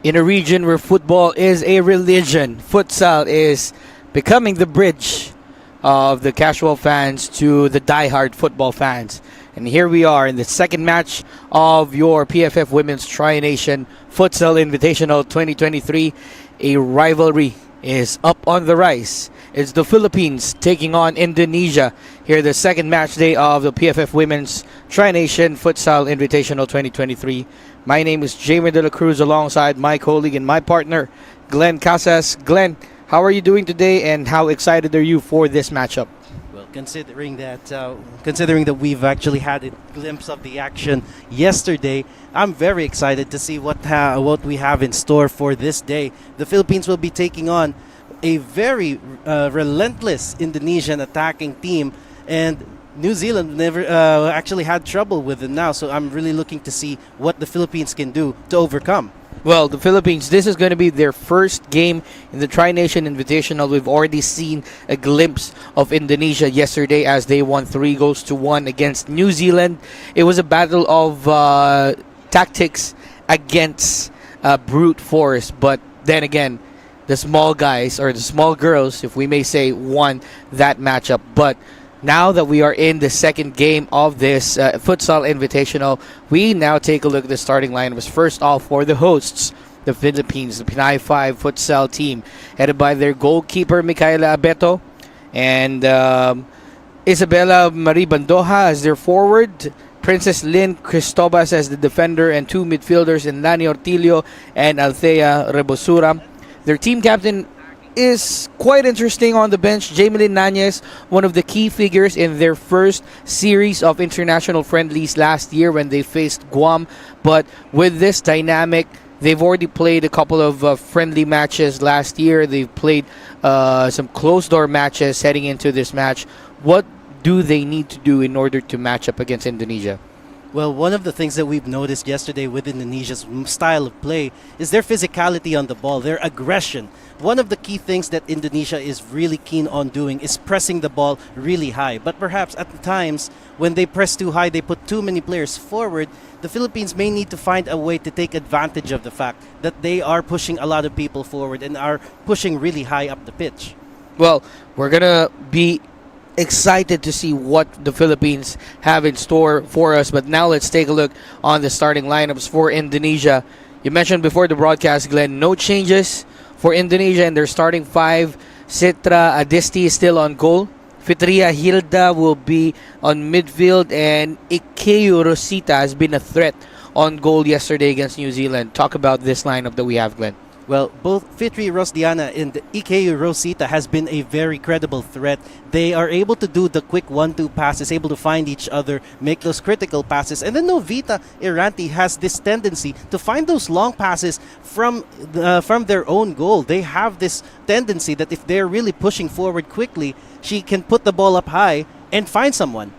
In a region where football is a religion, futsal is becoming the bridge of the casual fans to the die-hard football fans. And here we are in the second match of your PFF Women's Tri-Nation Futsal Invitational 2023. A rivalry is up on the rise. It's the Philippines taking on Indonesia here the second match day of the PFF Women's Tri-Nation Futsal Invitational 2023. My name is Jamie De La Cruz alongside my colleague and my partner, Glenn Casas. Glenn, how are you doing today and how excited are you for this matchup? Well, considering that we've actually had a glimpse of the action yesterday, I'm very excited to see what we have in store for this day. The Philippines will be taking on a very relentless Indonesian attacking team, and New Zealand never actually had trouble with them now. So I'm really looking to see what the Philippines can do to overcome. Well, the Philippines, this is going to be their first game in the Tri-Nation Invitational. We've already seen a glimpse of Indonesia yesterday as they won 3-1 against New Zealand. It was a battle of tactics against brute force, but then again, the small guys, or the small girls, if we may say, won that matchup. But now that we are in the second game of this Futsal Invitational, we now take a look at the starting lineups. First off, for the hosts, the Philippines, the Pinay 5 Futsal team, headed by their goalkeeper, Micaela Abeto, and Isabella Marie Bandoja as their forward, Princess Lynn Cristobas as the defender, and two midfielders in Lani Ortilio and Althea Rebosura. Their team captain is quite interesting on the bench. Jamelyn Nanyes, one of the key figures in their first series of international friendlies last year when they faced Guam. But with this dynamic, they've already played a couple of friendly matches last year. They've played some closed-door matches heading into this match. What do they need to do in order to match up against Indonesia? Well, one of the things that we've noticed yesterday with Indonesia's style of play is their physicality on the ball, their aggression. One of the key things that Indonesia is really keen on doing is pressing the ball really high. But perhaps at the times when they press too high, they put too many players forward. The Philippines may need to find a way to take advantage of the fact that they are pushing a lot of people forward and are pushing really high up the pitch. Well, we're going to be excited to see what the Philippines have in store for us. But now let's take a look on the starting lineups for Indonesia. You mentioned before the broadcast, Glenn, no changes for Indonesia in their starting five. Citra Adisti is still on goal. Fitria Hilda will be on midfield, and Ikeu Rosita has been a threat on goal yesterday against New Zealand. Talk about this lineup that we have, Glenn. Well, both Fitri Rosdiana and Ikeu Rosita has been a very credible threat. They are able to do the quick 1-2 passes, able to find each other, make those critical passes. And then Novita Iranti has this tendency to find those long passes from their own goal. They have this tendency that if they're really pushing forward quickly, she can put the ball up high and find someone.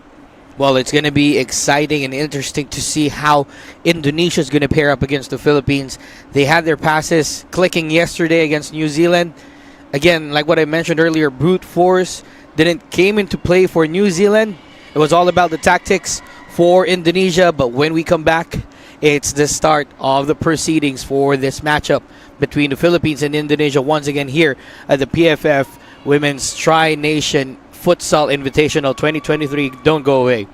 Well, it's going to be exciting and interesting to see how Indonesia is going to pair up against the Philippines. They had their passes clicking yesterday against New Zealand. Again, like what I mentioned earlier, brute force came into play for New Zealand. It was all about the tactics for Indonesia. But when we come back, it's the start of the proceedings for this matchup between the Philippines and Indonesia once again here at the PFF Women's Tri-Nation Futsal Invitational 2023. Don't go away.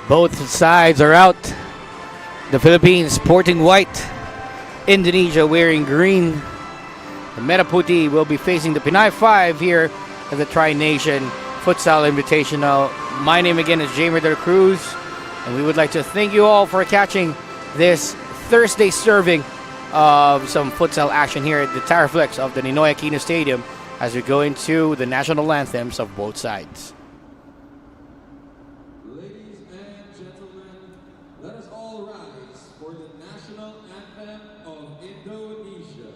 Both sides are out. The Philippines sporting white. Indonesia wearing green. The Metaputi will be facing the Pinay 5 here at the Tri-Nation Futsal Invitational. My name again is Jamer Del Cruz, and we would like to thank you all for catching this Thursday serving of some futsal action here at the Taraflex of the Ninoy Aquino Stadium as we go into the national anthems of both sides. Ladies and gentlemen, let us all rise for the national anthem of Indonesia.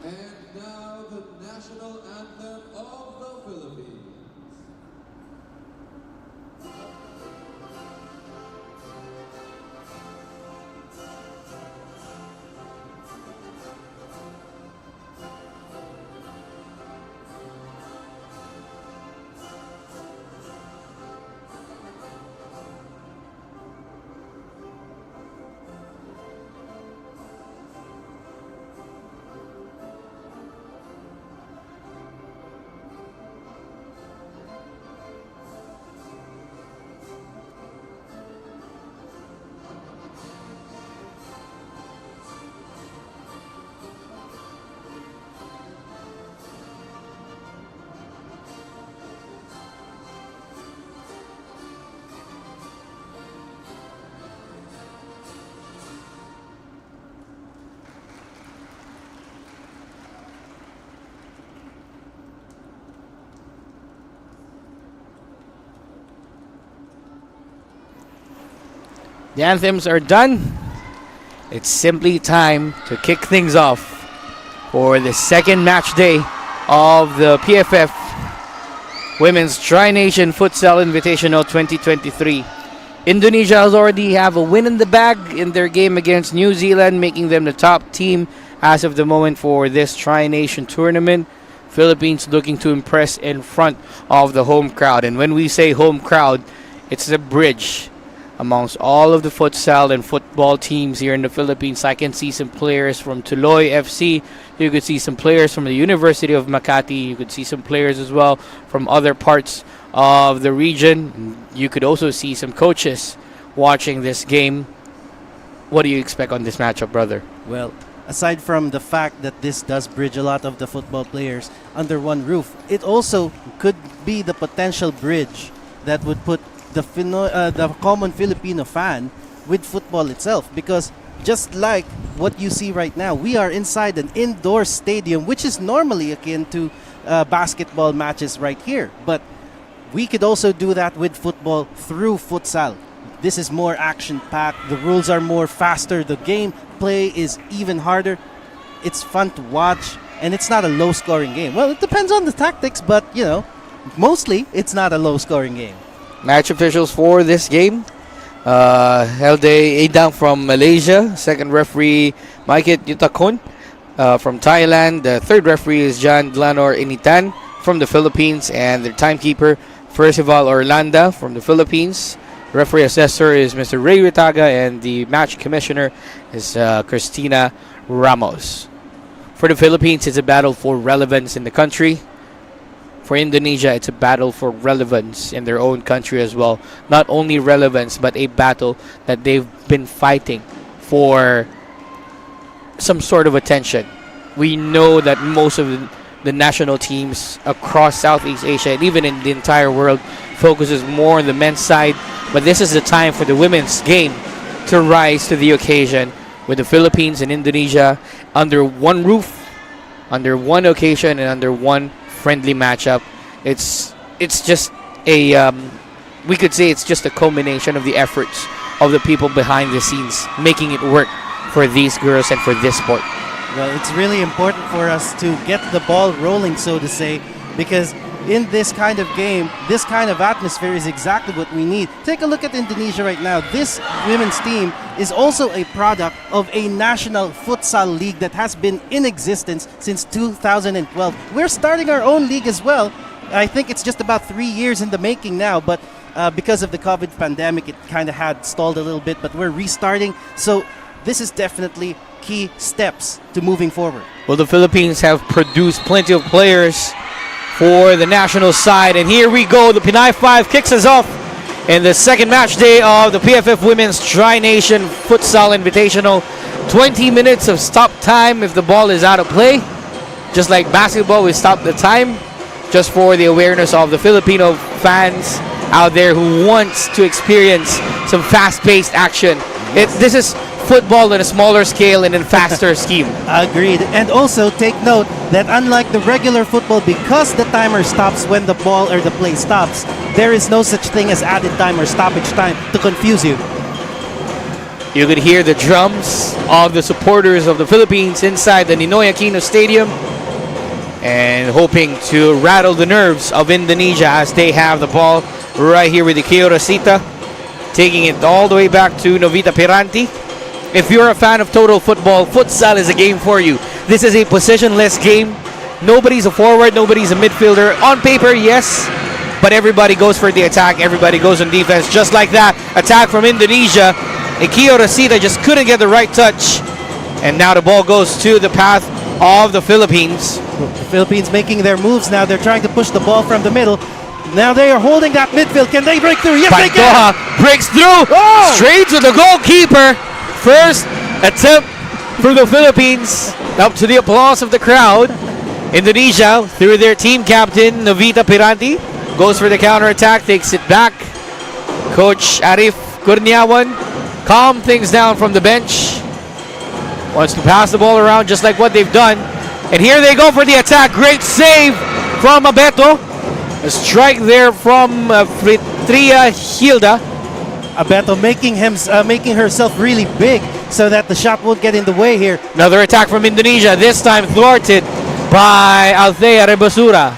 And now the national anthem of the Philippines. The anthems are done. It's simply time to kick things off for the second match day of the PFF Women's Tri-Nation Futsal Invitational 2023. Indonesia has already have a win in the bag in their game against New Zealand, making them the top team as of the moment for this Tri-Nation tournament. Philippines looking to impress in front of the home crowd. And when we say home crowd, it's the bridge amongst all of the futsal and football teams here in the Philippines. I can see some players from Tuloy FC. You could see some players from the University of Makati. You could see some players as well from other parts of the region. You could also see some coaches watching this game. What do you expect on this matchup, brother? Well, aside from the fact that this does bridge a lot of the football players under one roof, it also could be the potential bridge that would put the common Filipino fan with football itself, because just like what you see right now, we are inside an indoor stadium, which is normally akin to basketball matches right here, but we could also do that with football through futsal. This is more action-packed, the rules are more faster, the game play is even harder, it's fun to watch, and it's not a low-scoring game. Well, it depends on the tactics, but you know, mostly it's not a low-scoring game. Match officials for this game. Held a down from Malaysia. Second referee, Maikit Yutakon from Thailand. The third referee is John Glanor Initan from the Philippines. And the timekeeper, Percival Orlanda from the Philippines. Referee assessor is Mr. Ray Ritaga. And the match commissioner is Christina Ramos. For the Philippines, it's a battle for relevance in the country. For Indonesia, it's a battle for relevance in their own country as well. Not only relevance, but a battle that they've been fighting for some sort of attention. We know that most of the national teams across Southeast Asia and even in the entire world focuses more on the men's side. But this is the time for the women's game to rise to the occasion, with the Philippines and Indonesia under one roof, under one occasion, and under one friendly matchup. It's just a we could say it's just a culmination of the efforts of the people behind the scenes making it work for these girls and for this sport. Well, it's really important for us to get the ball rolling, so to say, because in this kind of game, this kind of atmosphere is exactly what we need. Take a look at Indonesia right now. This women's team is also a product of a national futsal league that has been in existence since 2012. We're starting our own league as well. I think it's just about 3 years in the making now, but because of the COVID pandemic, it kind of had stalled a little bit, but we're restarting. So this is definitely key steps to moving forward. Well, the Philippines have produced plenty of players for the national side, and here we go. The Pinay 5 kicks us off in the second match day of the PFF Women's Tri-Nation Futsal Invitational. 20 minutes of stop time if the ball is out of play. Just like basketball, we stop the time just for the awareness of the Filipino fans out there who wants to experience some fast-paced action. This is football on a smaller scale and in faster scheme. Agreed. And also take note that unlike the regular football, because the timer stops when the ball or the play stops, there is no such thing as added time or stoppage time to confuse you. You could hear the drums of the supporters of the Philippines inside the Ninoy Aquino Stadium, and hoping to rattle the nerves of Indonesia as they have the ball right here with the Kiyorosita, taking it all the way back to Novita Piranti. If you're a fan of total football, futsal is a game for you. This is a positionless game. Nobody's a forward, nobody's a midfielder. On paper, yes, but everybody goes for the attack. Everybody goes on defense. Just like that, attack from Indonesia. Ikio Rasita just couldn't get the right touch. And now the ball goes to the path of the Philippines. The Philippines making their moves now. They're trying to push the ball from the middle. Now they are holding that midfield. Can they break through? Yes, they can! Pantoja breaks through. Oh! Straight to the goalkeeper. First attempt for the Philippines, up to the applause of the crowd. Indonesia, through their team captain, Novita Piranti, goes for the counter-attack, takes it back. Coach Arif Kurniawan calm things down from the bench. Wants to pass the ball around just like what they've done. And here they go for the attack. Great save from Abeto. A strike there from Fritria Hilda. Abeto making herself really big so that the shot won't get in the way here. Another attack from Indonesia, this time thwarted by Althea Rebosura.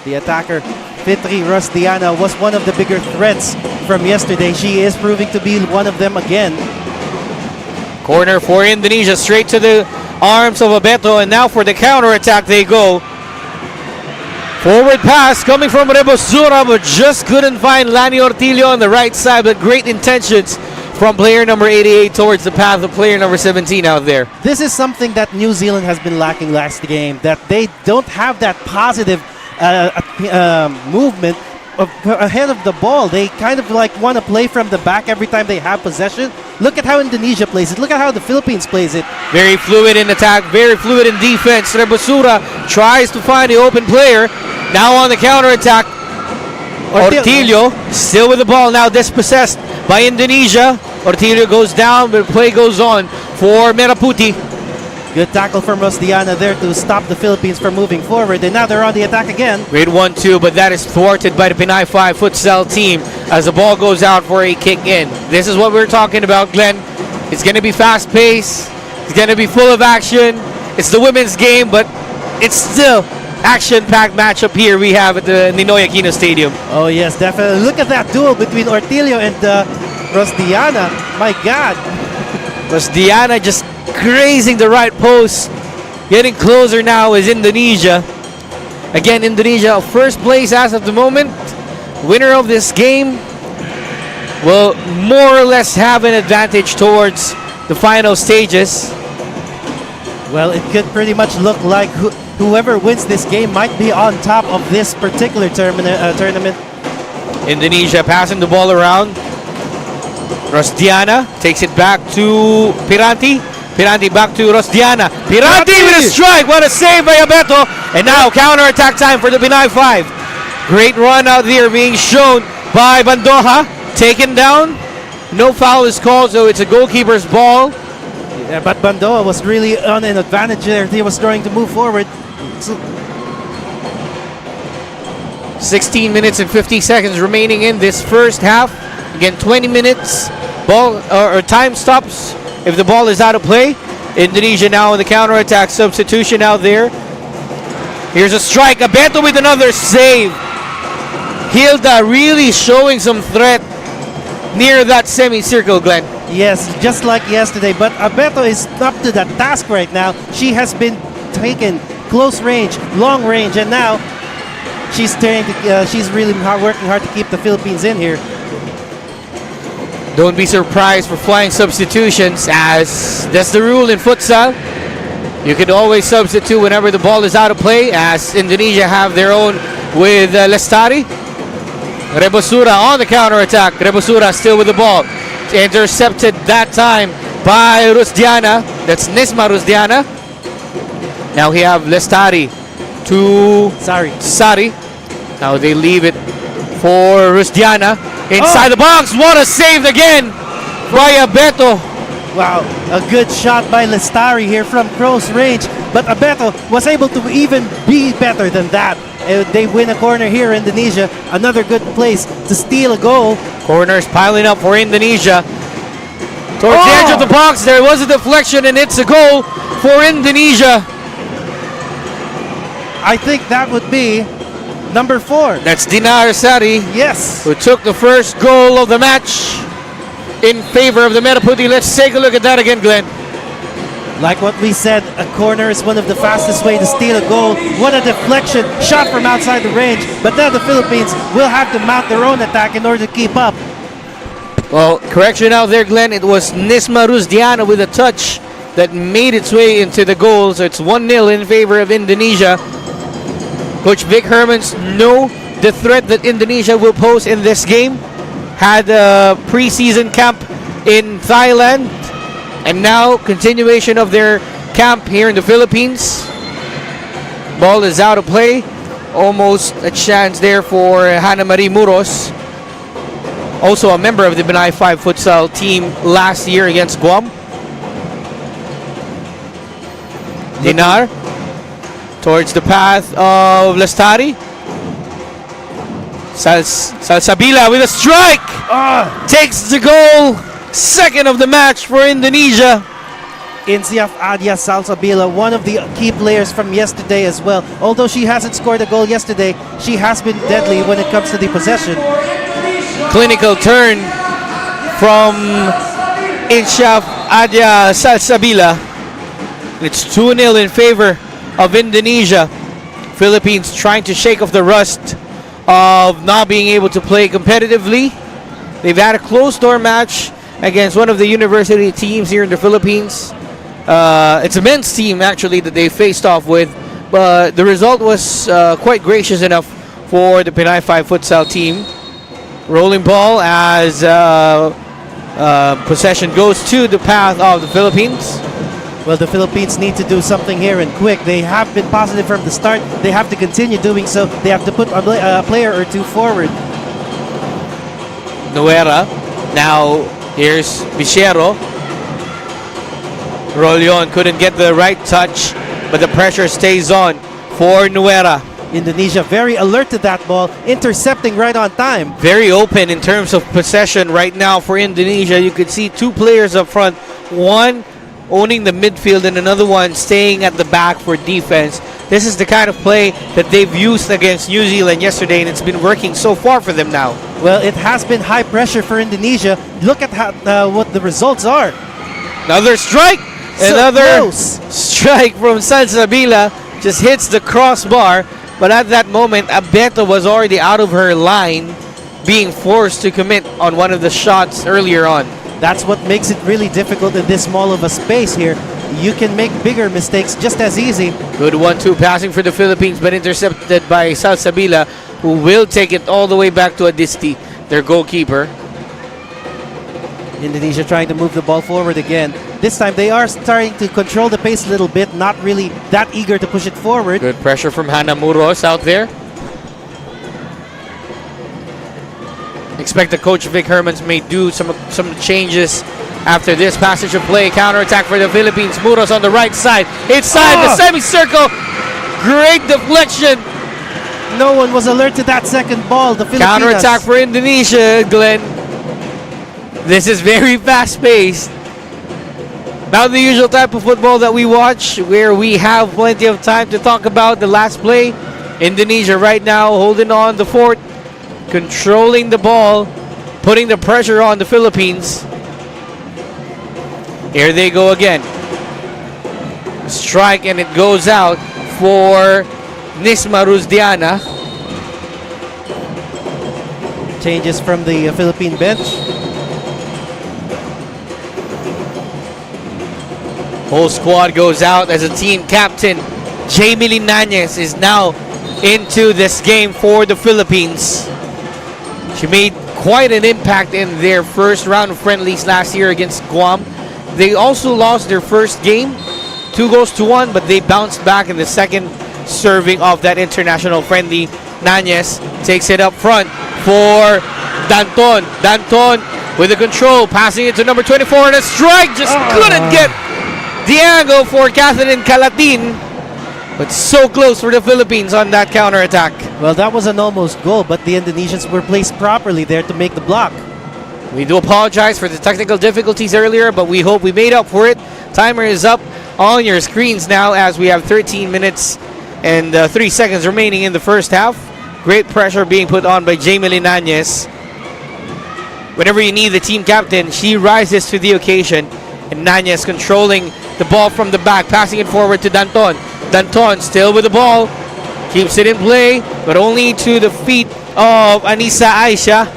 The attacker, Fitri Rosdiana, was one of the bigger threats from yesterday. She is proving to be one of them again. Corner for Indonesia, straight to the arms of Abeto, and now for the counter-attack they go. Forward pass coming from Rebosura, but just couldn't find Lani Ortillo on the right side, but great intentions from player number 88 towards the path of player number 17 out there. This is something that New Zealand has been lacking last game, that they don't have that positive movement ahead of the ball. They kind of like want to play from the back every time they have possession. Look at how Indonesia plays it. Look at how the Philippines plays it. Very fluid in attack, very fluid in defense. Rebosura tries to find the open player. Now on the counter-attack, Ortillo still with the ball, now dispossessed by Indonesia. Ortillo goes down, but play goes on for Meraputi. Good tackle from Rosdiana there to stop the Philippines from moving forward, and now they're on the attack again. Great 1-2, but that is thwarted by the Pinay 5 futsal team as the ball goes out for a kick in. This is what we're talking about, Glenn. It's going to be fast-paced. It's going to be full of action. It's the women's game, but it's still action-packed matchup here we have at the Ninoy Aquino Stadium. Oh yes, definitely. Look at that duel between Ortilio and Rosdiana. My God. Was Diana just grazing the right post. Getting closer now is Indonesia. Again, Indonesia first place as of the moment. Winner of this game will more or less have an advantage towards the final stages. Well, it could pretty much look like whoever wins this game might be on top of this particular tournament. Indonesia passing the ball around. Rosdiana takes it back to Piranti. Piranti back to Rosdiana. Piranti with a strike. What a save by Abeto. And now counter-attack time for the Pinay 5. Great run out there being shown by Bandoja. Taken down. No foul is called, so it's a goalkeeper's ball. Yeah, but Bandoa was really on an advantage there. He was trying to move forward. 16 minutes and 50 seconds remaining in this first half. Again, 20 minutes. Ball or time stops if the ball is out of play. Indonesia now in the counter-attack substitution out there. Here's a strike. Abeto with another save. Hilda really showing some threat near that semicircle, Glenn. Yes, just like yesterday. But Abeto is up to the task right now. She has been taken close range, long range, and now she's really working hard to keep the Philippines in here. Don't be surprised for flying substitutions, as that's the rule in futsal. You can always substitute whenever the ball is out of play, as Indonesia have their own with Lestari. Rebosura on the counter-attack. Rebosura still with the ball. Intercepted that time by Rusdiana. That's Nisma Rusdiana. Now we have Lestari to Sari. Now they leave it for Rusdiana. Inside the box. What a save again by Abeto. Wow, a good shot by Lestari here from close range. But Abeto was able to even be better than that. They win a corner here, Indonesia. Another good place to steal a goal. Corners piling up for Indonesia. Towards the edge of the box, there was a deflection and it's a goal for Indonesia. I think that would be number 4. That's Dinar Sari, Yes. who took the first goal of the match in favor of the Metaputi. Let's take a look at that again, Glenn. Like what we said, a corner is one of the fastest way to steal a goal. What a deflection, shot from outside the range. But now the Philippines will have to mount their own attack in order to keep up. Well, correction out there, Glenn. It was Nisma Rusdiana with a touch that made its way into the goal. So it's 1-0 in favor of Indonesia. Coach Vic Hermans know the threat that Indonesia will pose in this game. Had a preseason camp in Thailand, and now continuation of their camp here in the Philippines. Ball is out of play. Almost a chance there for Hannah Marie Muros. Also a member of the Benai 5 futsal team last year against Guam. Dinar towards the path of Lestari. Salsabila with a strike. Takes the goal. Second of the match for Indonesia. Insiaf Adia Salsabila, one of the key players from yesterday as well. Although she hasn't scored a goal yesterday, she has been deadly when it comes to the possession. Clinical turn from Insiaf Adia Salsabila. It's 2-0 in favor of Indonesia. Philippines trying to shake off the rust of not being able to play competitively. They've had a closed-door match against one of the university teams here in the Philippines. It's a men's team, actually, that they faced off with. But the result was quite gracious enough for the Pinay 5 futsal team. Rolling ball as possession goes to the path of the Philippines. Well, the Philippines need to do something here and quick. They have been positive from the start. They have to continue doing so. They have to put a player or two forward. Nuera. Now, here's Bichero. Rolion couldn't get the right touch, but the pressure stays on for Nuera. Indonesia very alert to that ball, intercepting right on time. Very open in terms of possession right now for Indonesia. You could see two players up front. One owning the midfield and another one staying at the back for defense. this is the kind of play that they've used against New Zealand yesterday, and it's been working so far for them now. Well, it has been high pressure for Indonesia. Look at what the results are. Another strike! So Another close. strike from Salsabila. Just hits the crossbar. But at that moment, Abeto was already out of her line, being forced to commit on one of the shots earlier on. That's what makes it really difficult in this small of a space here. You can make bigger mistakes just as easy. Good 1-2 passing for the Philippines, but intercepted by Salsabila, who will take it all the way back to Adisti, their goalkeeper. Indonesia trying to move the ball forward again. This time they are starting to control the pace a little bit, not really that eager to push it forward. Good pressure from Hannah Muros out there. Expect the coach Vic Hermans may do some changes after this passage of play. Counter-attack for the Philippines. Muros on the right side. Inside the semicircle. Great deflection. No one was alert to that second ball. The Filipinas. Counter-attack for Indonesia, Glenn. This is very fast-paced. Not the usual type of football that we watch, where we have plenty of time to talk about the last play. Indonesia right now holding on the fort, controlling the ball, putting the pressure on the Philippines. Here they go again. Strike, and it goes out for Nisma Rusdiana. Changes from the Philippine bench. Whole squad goes out as a team captain. Jamie Linanez is now into this game for the Philippines. She made quite an impact in their first round of friendlies last year against Guam. They also lost their first game, 2-1, but they bounced back in the second serving of that international friendly. Nanez takes it up front for Danton. Danton with the control, passing it to number 24, and a strike just couldn't get the angle for Catherine Calatin, but so close for the Philippines on that counter-attack. Well, that was an almost goal, but the Indonesians were placed properly there to make the block. We do apologize for the technical difficulties earlier, but we hope we made up for it. Timer is up on your screens now as we have 13 minutes and 3 seconds remaining in the first half. Great pressure being put on by Jamie Linanez. Whenever you need the team captain, she rises to the occasion. And Nanez controlling the ball from the back, passing it forward to Danton. Danton still with the ball, keeps it in play, but only to the feet of Anissa Aisha.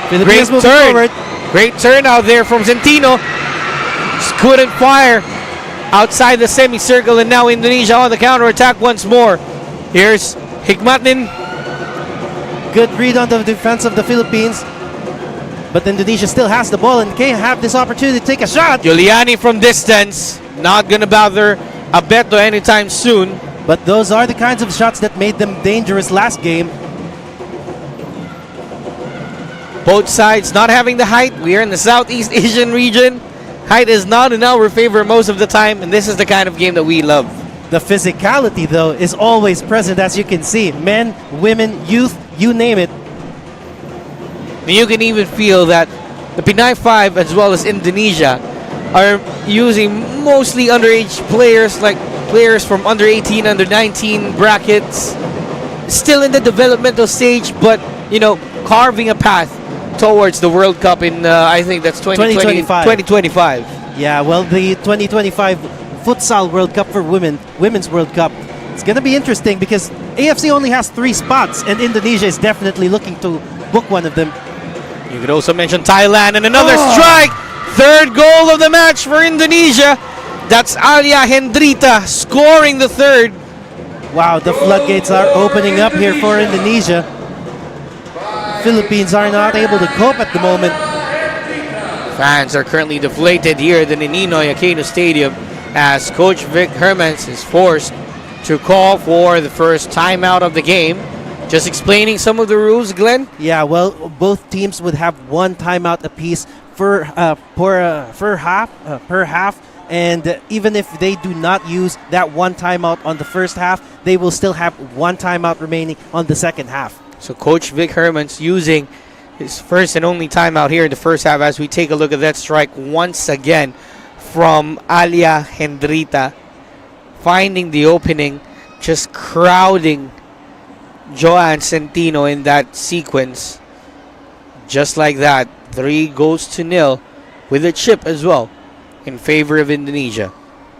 Great turn. Forward. Great turn out there from Centino. Just couldn't fire outside the semicircle, and now Indonesia on the counter-attack once more. Here's Hikmatin. Good read on the defense of the Philippines. But Indonesia still has the ball and can have this opportunity to take a shot. Giuliani from distance. Not going to bother Abeto anytime soon. But those are the kinds of shots that made them dangerous last game. Both sides not having the height. We are in the Southeast Asian region. Height is not in our favor most of the time, and this is the kind of game that we love. The physicality, though, is always present, as you can see. Men, women, youth, you name it. You can even feel that the Pinay 5 as well as Indonesia are using mostly underage players, like players from under 18, under 19 brackets. Still in the developmental stage, but, you know, carving a path towards the World Cup in, I think that's 2025. Yeah, well, the 2025 Futsal World Cup for Women's World Cup. It's going to be interesting because AFC only has 3 spots, and Indonesia is definitely looking to book one of them. You could also mention Thailand, and another strike. Third goal of the match for Indonesia. That's Alia Hendrita scoring the third. Wow, the floodgates are opening up here for Indonesia. Philippines are not able to cope at the moment. Fans are currently deflated here at the Ninoy Aquino Stadium as Coach Vic Hermans is forced to call for the first timeout of the game. Just explaining some of the rules, Glenn. Yeah, well, both teams would have 1 timeout apiece per half, and even if they do not use that 1 timeout on the first half, they will still have 1 timeout remaining on the second half. So Coach Vic Hermans using his first and only timeout here in the first half as we take a look at that strike once again from Alia Hendrita. finding the opening, just crowding Joanne Centino in that sequence. Just like that, 3-0 with a chip as well in favor of Indonesia.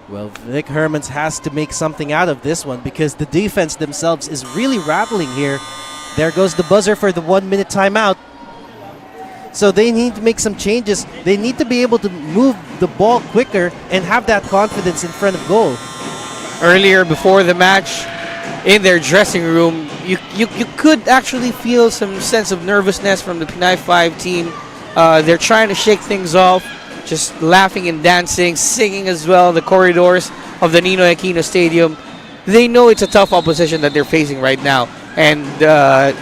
Well, Vic Hermans has to make something out of this one because the defense themselves is really rattling here. There goes the buzzer for the 1-minute timeout. So they need to make some changes. They need to be able to move the ball quicker and have that confidence in front of goal. Earlier, before the match, in their dressing room, you could actually feel some sense of nervousness from the Pinay 5 team. They're trying to shake things off, just laughing and dancing, singing as well in the corridors of the Ninoy Aquino Stadium. They know it's a tough opposition that they're facing right now, and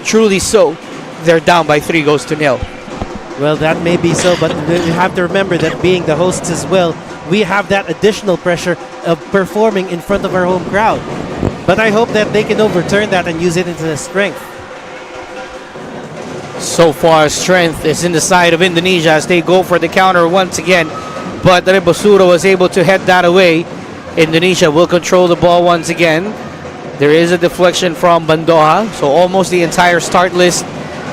truly so, they're down by 3-0. Well, that may be so, but you have to remember that being the hosts as well, we have that additional pressure of performing in front of our home crowd. But I hope that they can overturn that and use it into their strength. So far, strength is in the side of Indonesia as they go for the counter once again. But Rebosura was able to head that away. Indonesia will control the ball once again. There is a deflection from Bandoha. So almost the entire start list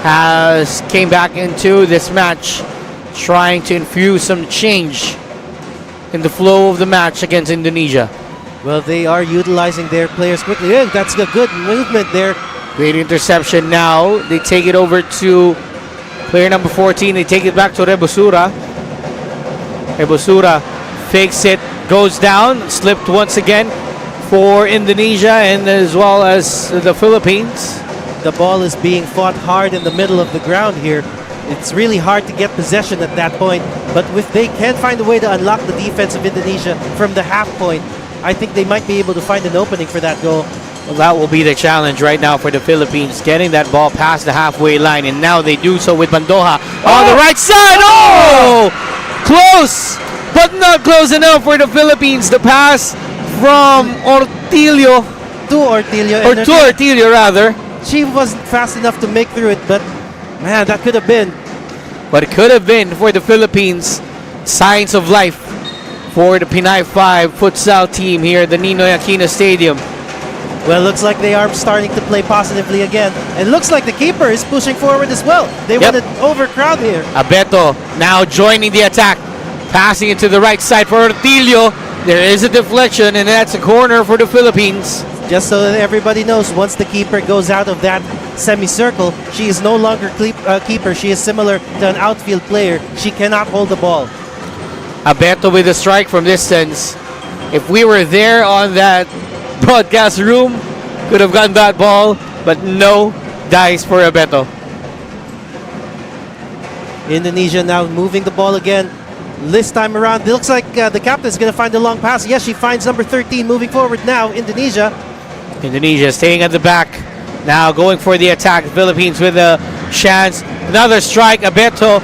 has came back into this match, trying to infuse some change in the flow of the match against Indonesia. Well, they are utilizing their players quickly. Yeah, that's a good movement there. Great interception now. They take it over to player number 14. They take it back to Rebosura. Rebosura fakes it, goes down, slipped once again for Indonesia and as well as the Philippines. The ball is being fought hard in the middle of the ground here. It's really hard to get possession at that point. But if they can find a way to unlock the defense of Indonesia from the half point, I think they might be able to find an opening for that goal. Well, that will be the challenge right now for the Philippines, getting that ball past the halfway line, and now they do so with Bandoha on the right side. Oh! Close, but not close enough for the Philippines. The pass from Ortilio, To Ortilio. or to Ortilio rather, She wasn't fast enough to make through it, but man, that could have been. but it could have been for the Philippines. Signs of life for the Pinay 5 futsal team here at the Ninoy Aquino Stadium. Well, looks like they are starting to play positively again. And looks like the keeper is pushing forward as well. They want to overcrowd here. Abeto now joining the attack, passing it to the right side for Ortilio. There is a deflection, and that's a corner for the Philippines. Just so that everybody knows, once the keeper goes out of that semicircle, she is no longer keeper. She is similar to an outfield player. She cannot hold the ball. Abeto with a strike from distance. If we were there on that broadcast room, could have gotten that ball, but no dice for Abeto. Indonesia now moving the ball again. This time around, it looks like the captain is going to find a long pass. Yes, she finds number 13 moving forward now, Indonesia. Indonesia staying at the back. Now going for the attack. Philippines with a chance. Another strike. Abeto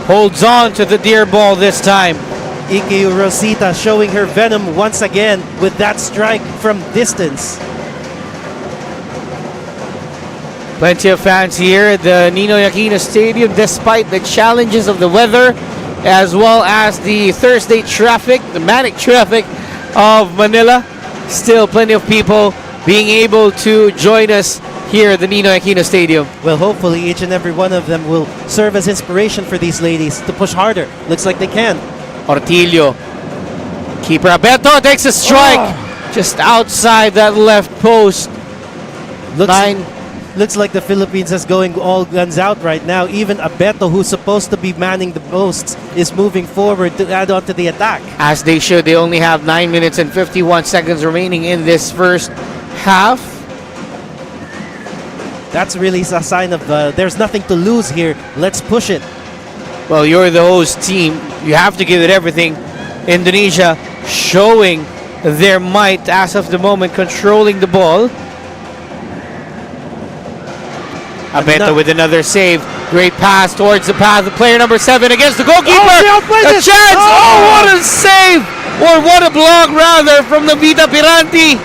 holds on to the dear ball this time. Ike Rosita showing her venom once again with that strike from distance. Plenty of fans here at the Ninoy Aquino Stadium despite the challenges of the weather as well as the Thursday traffic, the manic traffic of Manila. Still plenty of people being able to join us here at the Ninoy Aquino Stadium. Well, hopefully each and every one of them will serve as inspiration for these ladies to push harder. Looks like they can. Ortilio. Keeper Abeto takes a strike just outside that left post. Looks like the Philippines is going all guns out right now. Even Abeto, who's supposed to be manning the posts, is moving forward to add on to the attack. As they should. They only have 9 minutes and 51 seconds remaining in this first half. That's really a sign of there's nothing to lose here. Let's push it. Well, you're the host team. You have to give it everything. Indonesia showing their might as of the moment, controlling the ball. Abeto with another save. Great pass towards the path of player number 7 against the goalkeeper. A chance! Oh, what a save! Or what a block, rather, from the Vita Piranti.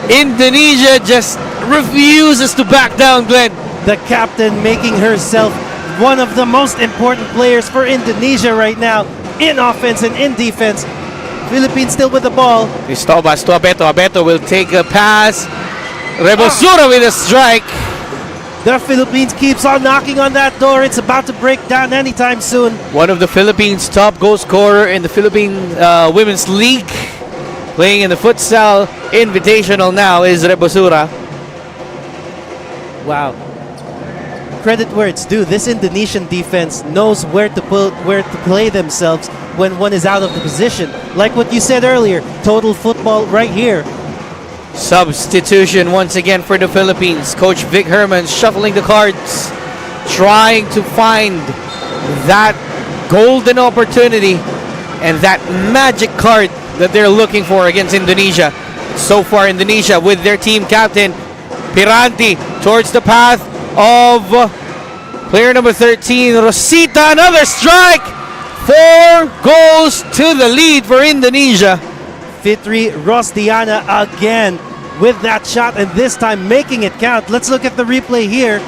Indonesia just refuses to back down, Glenn. The captain making herself one of the most important players for Indonesia right now in offense and in defense. Philippines still with the ball. Cristobas to Abeto. Abeto will take a pass. Rebosura with a strike. The Philippines keeps on knocking on that door. It's about to break down anytime soon. One of the Philippines' top goal scorer in the Philippine Women's League, playing in the Futsal Invitational now, is Rebosura. Wow. Credit where it's due. This Indonesian defense knows where to play themselves when one is out of the position. Like what you said earlier, total football right here. Substitution once again for the Philippines. Coach Vic Herman shuffling the cards, trying to find that golden opportunity and that magic card that they're looking for against Indonesia. So far, Indonesia with their team captain Piranti towards the path of player number 13, Rosita. Another strike. 4 goals to the lead for Indonesia. Fitri Rosdiana again with that shot, and this time making it count. Let's look at the replay here.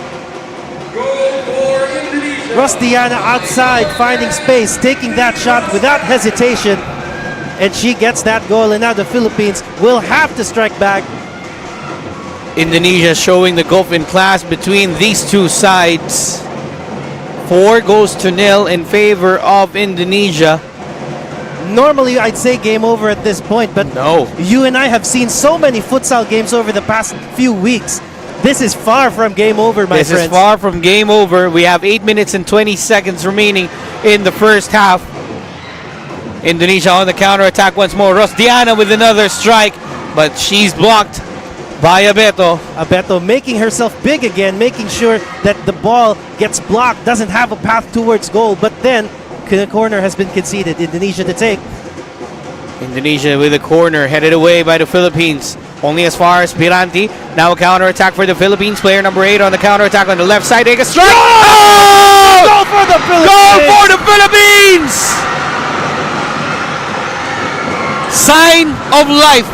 Goal for Indonesia. Rosdiana outside, finding space, taking that shot without hesitation, and she gets that goal, and now the Philippines will have to strike back. Indonesia showing the gulf in class between these two sides. 4-0 in favor of Indonesia. Normally, I'd say game over at this point, but No. you and I have seen so many futsal games over the past few weeks. This is far from game over, my This friends. is far from game over. We have 8 minutes and 20 seconds remaining in the first half. Indonesia on the counter attack once more. Rosdiana with another strike, but she's blocked by Abeto. Abeto making herself big again, making sure that the ball gets blocked, doesn't have a path towards goal, but then the corner has been conceded. Indonesia to take. Indonesia with a corner headed away by the Philippines. Only as far as Piranti. Now a counter attack for the Philippines. Player number 8 on the counter attack on the left side. Take a strike. Oh! Goal for the Philippines! Goal for the Philippines! Sign of life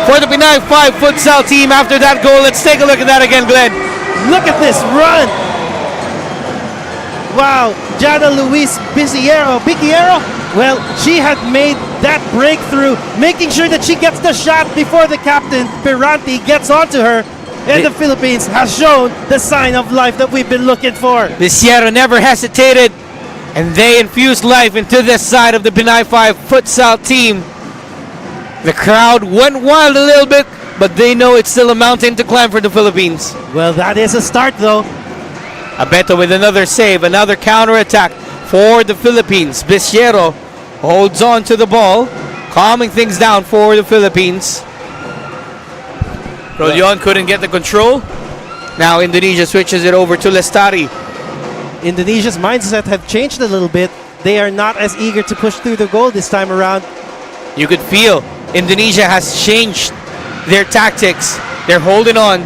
for the Pinay 5 futsal team after that goal. Let's take a look at that again, Glenn. Look at this run! Wow, Jana Luis Biquiero. Well, she had made that breakthrough, making sure that she gets the shot before the captain, Piranti, gets onto her. And the Philippines has shown the sign of life that we've been looking for. Biquiero never hesitated, and they infused life into this side of the Pinay 5 futsal team. The crowd went wild a little bit, but they know it's still a mountain to climb for the Philippines. Well, that is a start, though. Abeto with another save, another counter-attack for the Philippines. Biquiero holds on to the ball, calming things down for the Philippines. Rolion couldn't get the control. Now Indonesia switches it over to Lestari. Indonesia's mindset have changed a little bit. They are not as eager to push through the goal this time around. You could feel Indonesia has changed their tactics. They're holding on.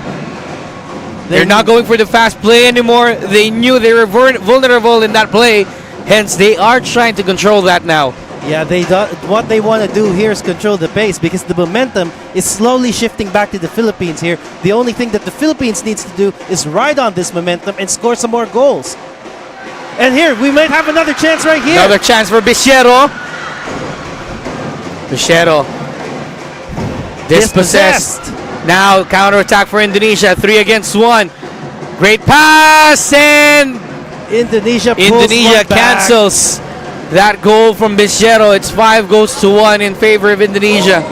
They're not going for the fast play anymore. They knew they were vulnerable in that play. Hence, they are trying to control that now. Yeah, what they want to do here is control the pace because the momentum is slowly shifting back to the Philippines here. The only thing that the Philippines needs to do is ride on this momentum and score some more goals. And here, we might have another chance right here. Another chance for Biquiero. Biquiero dispossessed. Now counterattack for Indonesia. 3 against 1. Great pass, and Indonesia Indonesia cancels that goal from Biquiero. It's 5-1 in favor of Indonesia.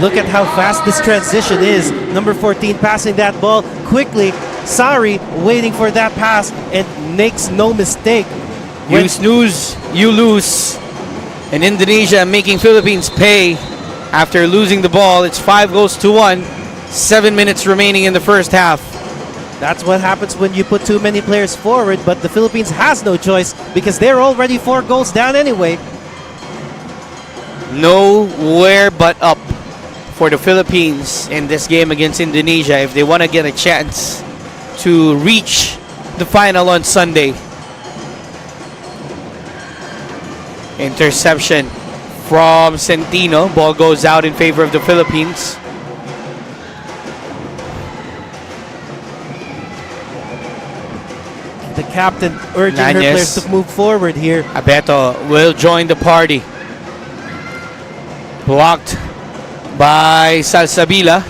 Look at how fast this transition is. Number 14 passing that ball quickly. Sari waiting for that pass and makes no mistake. You snooze, you lose. And Indonesia making Philippines pay after losing the ball. It's 5-1. 7 minutes remaining in the first half. That's what happens when you put too many players forward, but the Philippines has no choice because they're already 4 goals down anyway. Nowhere but up for the Philippines in this game against Indonesia if they want to get a chance to reach the final on Sunday. Interception from Centino. Ball goes out in favor of the Philippines. The captain urging her Nanyes. players to move forward here. Abeto will join the party. Blocked by Salsabila.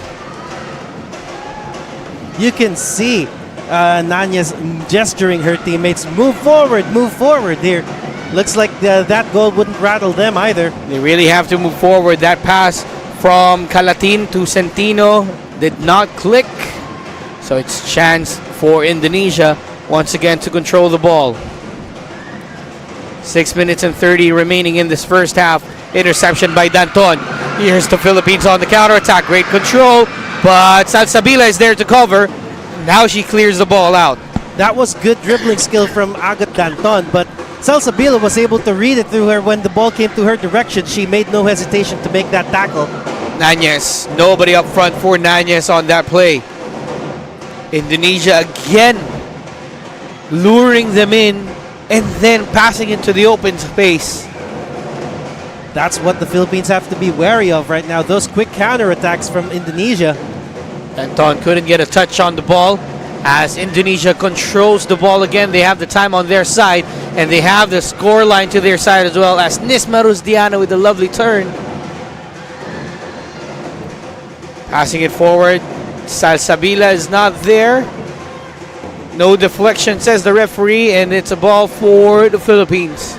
You can see Nanyes gesturing her teammates, move forward here. Looks like that goal wouldn't rattle them either. They really have to move forward. That pass from Calatin to Centino did not click. So it's chance for Indonesia once again to control the ball. 6 minutes and 30 remaining in this first half. Interception by Danton. Here's the Philippines on the counterattack. Great control, but Salsabila is there to cover. Now she clears the ball out. That was good dribbling skill from Agat Danton, but Salsabila was able to read it through her when the ball came to her direction. She made no hesitation to make that tackle. Nanyes, nobody up front for Nanyes on that play. Indonesia again luring them in and then passing into the open space. That's what the Philippines have to be wary of right now. Those quick counterattacks from Indonesia. Anton couldn't get a touch on the ball as Indonesia controls the ball again. They have the time on their side and they have the score line to their side as well as Nisma Rusdiana with a lovely turn. Passing it forward. Salsabila is not there. No deflection, says the referee, and it's a ball for the Philippines.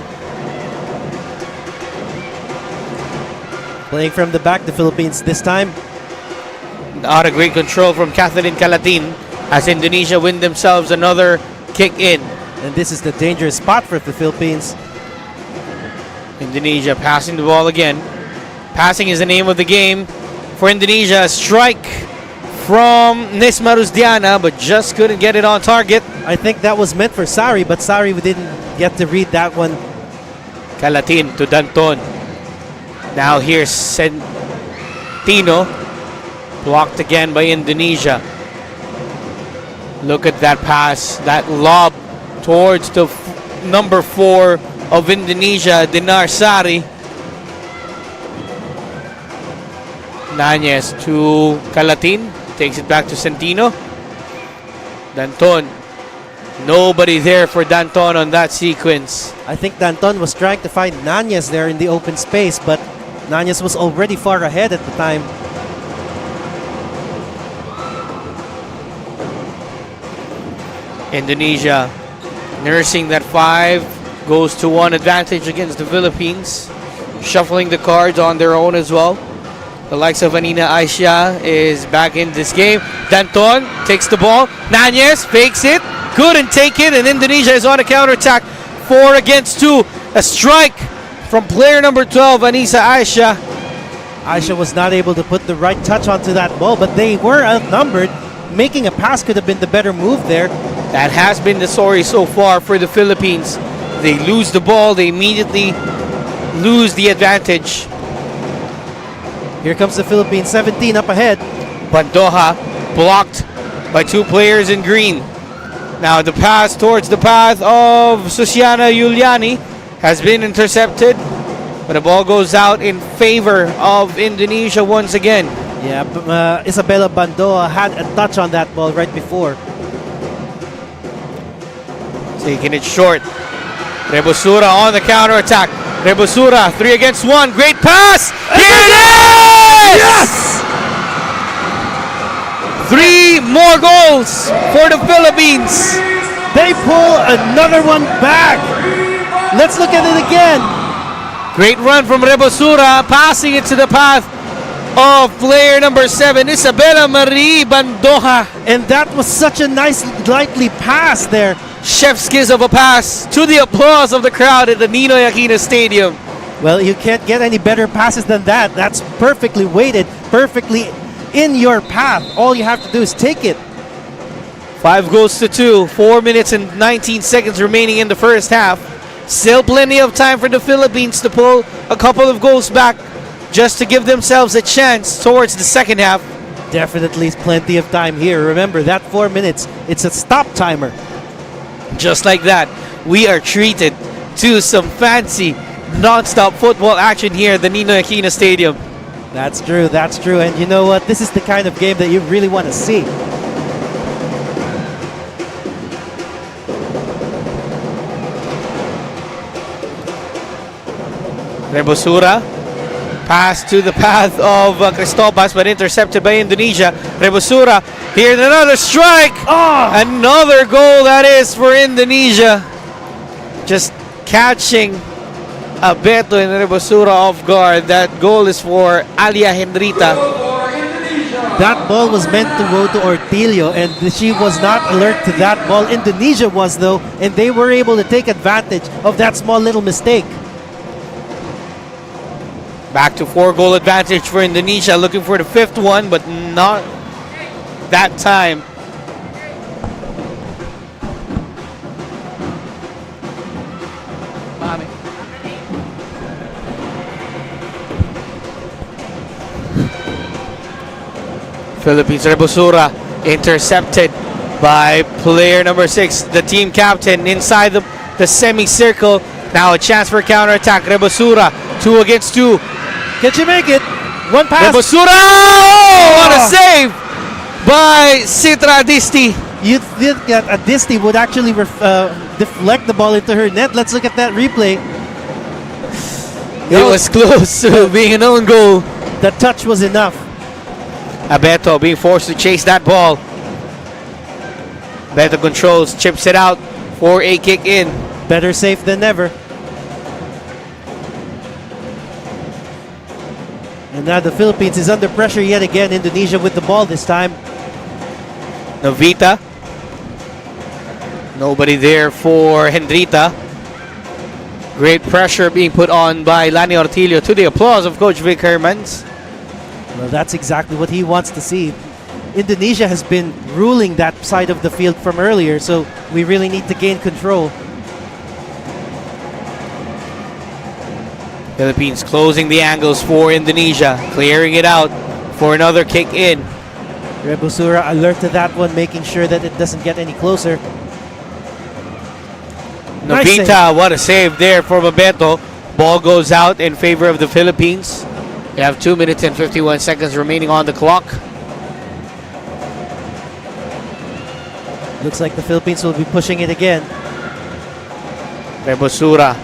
Playing from the back, the Philippines this time. Not a great control from Catherine Calatin as Indonesia win themselves another kick in. And this is the dangerous spot for the Philippines. Indonesia passing the ball again. Passing is the name of the game for Indonesia. A strike from Nisma Rusdiana, but just couldn't get it on target. I think that was meant for Sari, but Sari didn't get to read that one. Calatin to Danton. Now here's Centino. Blocked again by Indonesia. Look at that pass, that lob towards the number 4 of Indonesia, Dinar Sari. Nanyes to Calatin. Takes it back to Centino. Danton. Nobody there for Danton on that sequence. I think Danton was trying to find Nanyes there in the open space, but Nanyes was already far ahead at the time. Indonesia nursing that 5 goes to 1 advantage against the Philippines. Shuffling the cards on their own as well. The likes of Anina Aisha is back in this game. Danton takes the ball. Nanyes fakes it. Couldn't take it. And Indonesia is on a counterattack. 4 against 2. A strike from player number 12, Anisa Aisha. Aisha was not able to put the right touch onto that ball, but they were outnumbered. Making a pass could have been the better move there. That has been the story so far for the Philippines. They lose the ball. They immediately lose the advantage. Here comes the Philippines, 17 up ahead. Bandoja blocked by 2 players in green. Now the pass towards the path of Susiana Yuliani has been intercepted, but the ball goes out in favor of Indonesia once again. Yeah, Isabella Bandoa had a touch on that ball right before. Taking it short. Rebosura on the counterattack. Rebosura, 3 against 1. Great pass! Here it is! Yes! 3 more goals for the Philippines. They pull another one back. Let's look at it again. Great run from Rebosura, passing it to the path of player number 7, Isabella Marie Bandoja. And that was such a nice, lightly pass there. Chef's kiss of a pass to the applause of the crowd at the Ninoy Aquino Stadium. Well, you can't get any better passes than that. That's perfectly weighted, perfectly in your path. All you have to do is take it. 5 goals to 2. 4 minutes and 19 seconds remaining in the first half. Still plenty of time for the Philippines to pull a couple of goals back just to give themselves a chance towards the second half. Definitely is plenty of time here. Remember, that 4 minutes, it's a stop timer. Just like that, we are treated to some fancy non-stop football action here at the Ninoy Aquino Stadium. That's true, that's true. And you know what? This is the kind of game that you really want to see. Rebosura. Pass to the path of Cristobas, but intercepted by Indonesia. Rebosura. Here's another strike. Another goal that is for Indonesia. Just catching Abeto and Rebosura off guard. That goal is for Alia Hendrita. That ball was meant to go to Ortilio, and she was not alert to that ball. Indonesia was, though, and they were able to take advantage of that small little mistake. Back to 4-goal advantage for Indonesia, looking for the 5th one, but not that time. Philippines Rebosura intercepted by player number 6, the team captain, inside the semicircle. Now a chance for counterattack. Rebosura, 2 against 2. Can she make it? One pass. Rebosura! Oh, what a save by Citra Adisti. You'd think that Adisti would actually deflect the ball into her net. Let's look at that replay. It was close to being an own goal. The touch was enough. Abeto being forced to chase that ball. Abeto controls, chips it out for a kick in. Better safe than never. And now the Philippines is under pressure yet again. Indonesia with the ball this time. Novita. Nobody there for Hendrita. Great pressure being put on by Lani Ortilio, to the applause of Coach Vic Hermans. Well, that's exactly what he wants to see. Indonesia has been ruling that side of the field from earlier, so we really need to gain control. Philippines closing the angles for Indonesia, clearing it out for another kick in. Rebosura alert to that one, making sure that it doesn't get any closer. Novita, Nice what a save there for Abeto. Ball goes out in favor of the Philippines. We have 2 minutes and 51 seconds remaining on the clock. Looks like the Philippines will be pushing it again. Rebosura.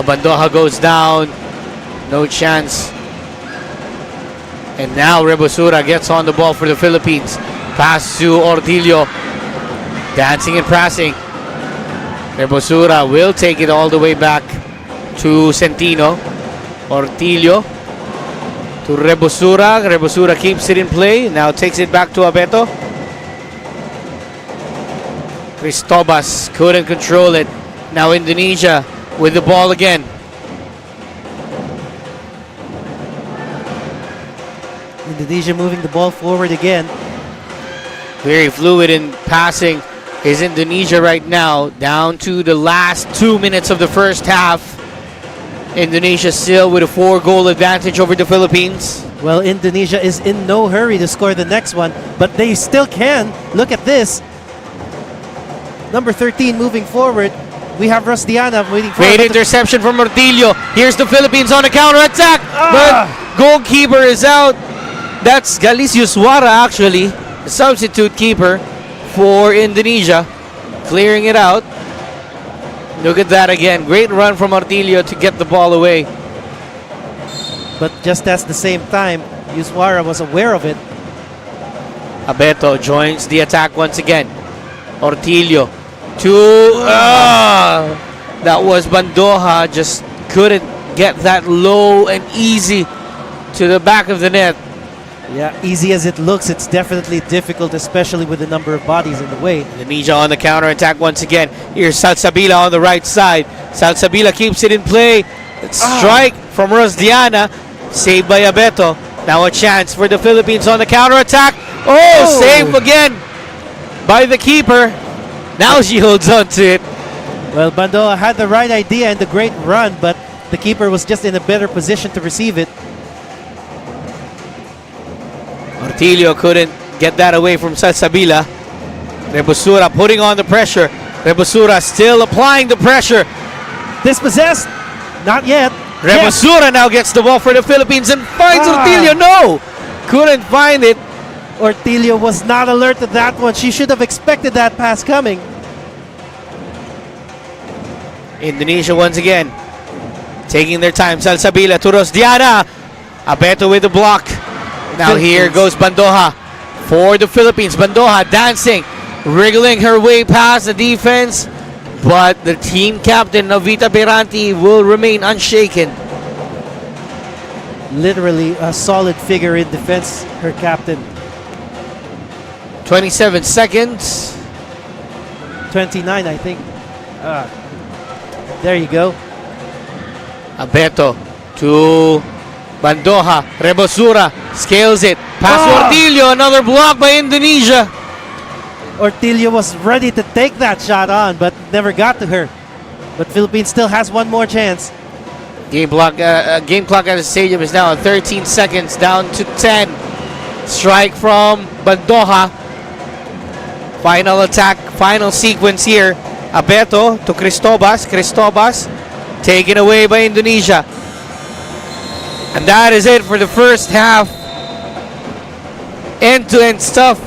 Bandoja goes down. No chance. And now Rebosura gets on the ball for the Philippines. Pass to Ortilio. Dancing and pressing. Rebosura will take it all the way back to Centino. Ortilio to Rebosura. Rebosura keeps it in play. Now takes it back to Abeto. Cristobas couldn't control it. Now Indonesia with the ball again. Indonesia moving the ball forward again. Very fluid in passing is Indonesia right now. Down to the last 2 minutes of the first half. Indonesia still with a 4-goal advantage over the Philippines. Well, Indonesia is in no hurry to score the next one, but they still can. Look at this. Number 13 moving forward. We have Rosdiana waiting for Great interception from Ortilio. Here's the Philippines on a counter-attack. But goalkeeper is out. That's Galicio Suara, actually, the substitute keeper for Indonesia. Clearing it out. Look at that again. Great run from Ortilio to get the ball away. But just at the same time, Yuswara was aware of it. Abeto joins the attack once again. Ortilio to... that was Bandoja. Just couldn't get that low and easy to the back of the net. Yeah, easy as it looks, it's definitely difficult, especially with the number of bodies in the way. Indonesia on the counter-attack once again. Here's Salsabila on the right side. Salsabila keeps it in play. Strike from Rosdiana. Saved by Abeto. Now a chance for the Philippines on the counter-attack. Save again by the keeper. Now she holds on to it. Well, Bandoa had the right idea and the great run, but the keeper was just in a better position to receive it. Ortilio couldn't get that away from Salsabila. Rebosura putting on the pressure. Rebosura still applying the pressure. Dispossessed? Not yet. Rebosura now gets the ball for the Philippines and finds Ortilio. No! Couldn't find it. Ortilio was not alert to that one. She should have expected that pass coming. Indonesia once again taking their time. Salsabila to Rosdiana. Abeto with the block. Now here goes Bandoha for the Philippines. Bandoha dancing, wriggling her way past the defense, but the team captain Novita Beranti will remain unshaken. Literally a solid figure in defense, her captain. 27 seconds. 29, I think. There you go. Abeto to Bandoha. Rebosura scales it. Pass Ortillo. Another block by Indonesia. Ortillo was ready to take that shot on, but never got to her. But Philippines still has one more chance. Game clock at the stadium is now at 13 seconds, down to 10. Strike from Bandoha. Final attack, final sequence here. Abeto to Cristobas. Cristobas taken away by Indonesia. And that is it for the first half. End-to-end stuff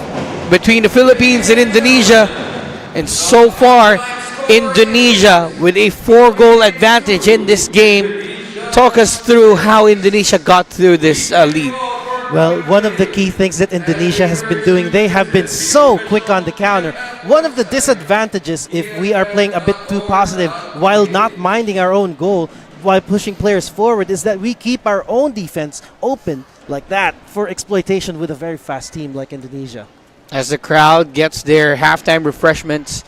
between the Philippines and Indonesia. And so far, Indonesia with a 4-goal advantage in this game. Talk us through how Indonesia got through this lead. Well, one of the key things that Indonesia has been doing, they have been so quick on the counter. One of the disadvantages if we are playing a bit too positive while not minding our own goal, while pushing players forward, is that we keep our own defense open like that for exploitation with a very fast team like Indonesia. As the crowd gets their halftime refreshments,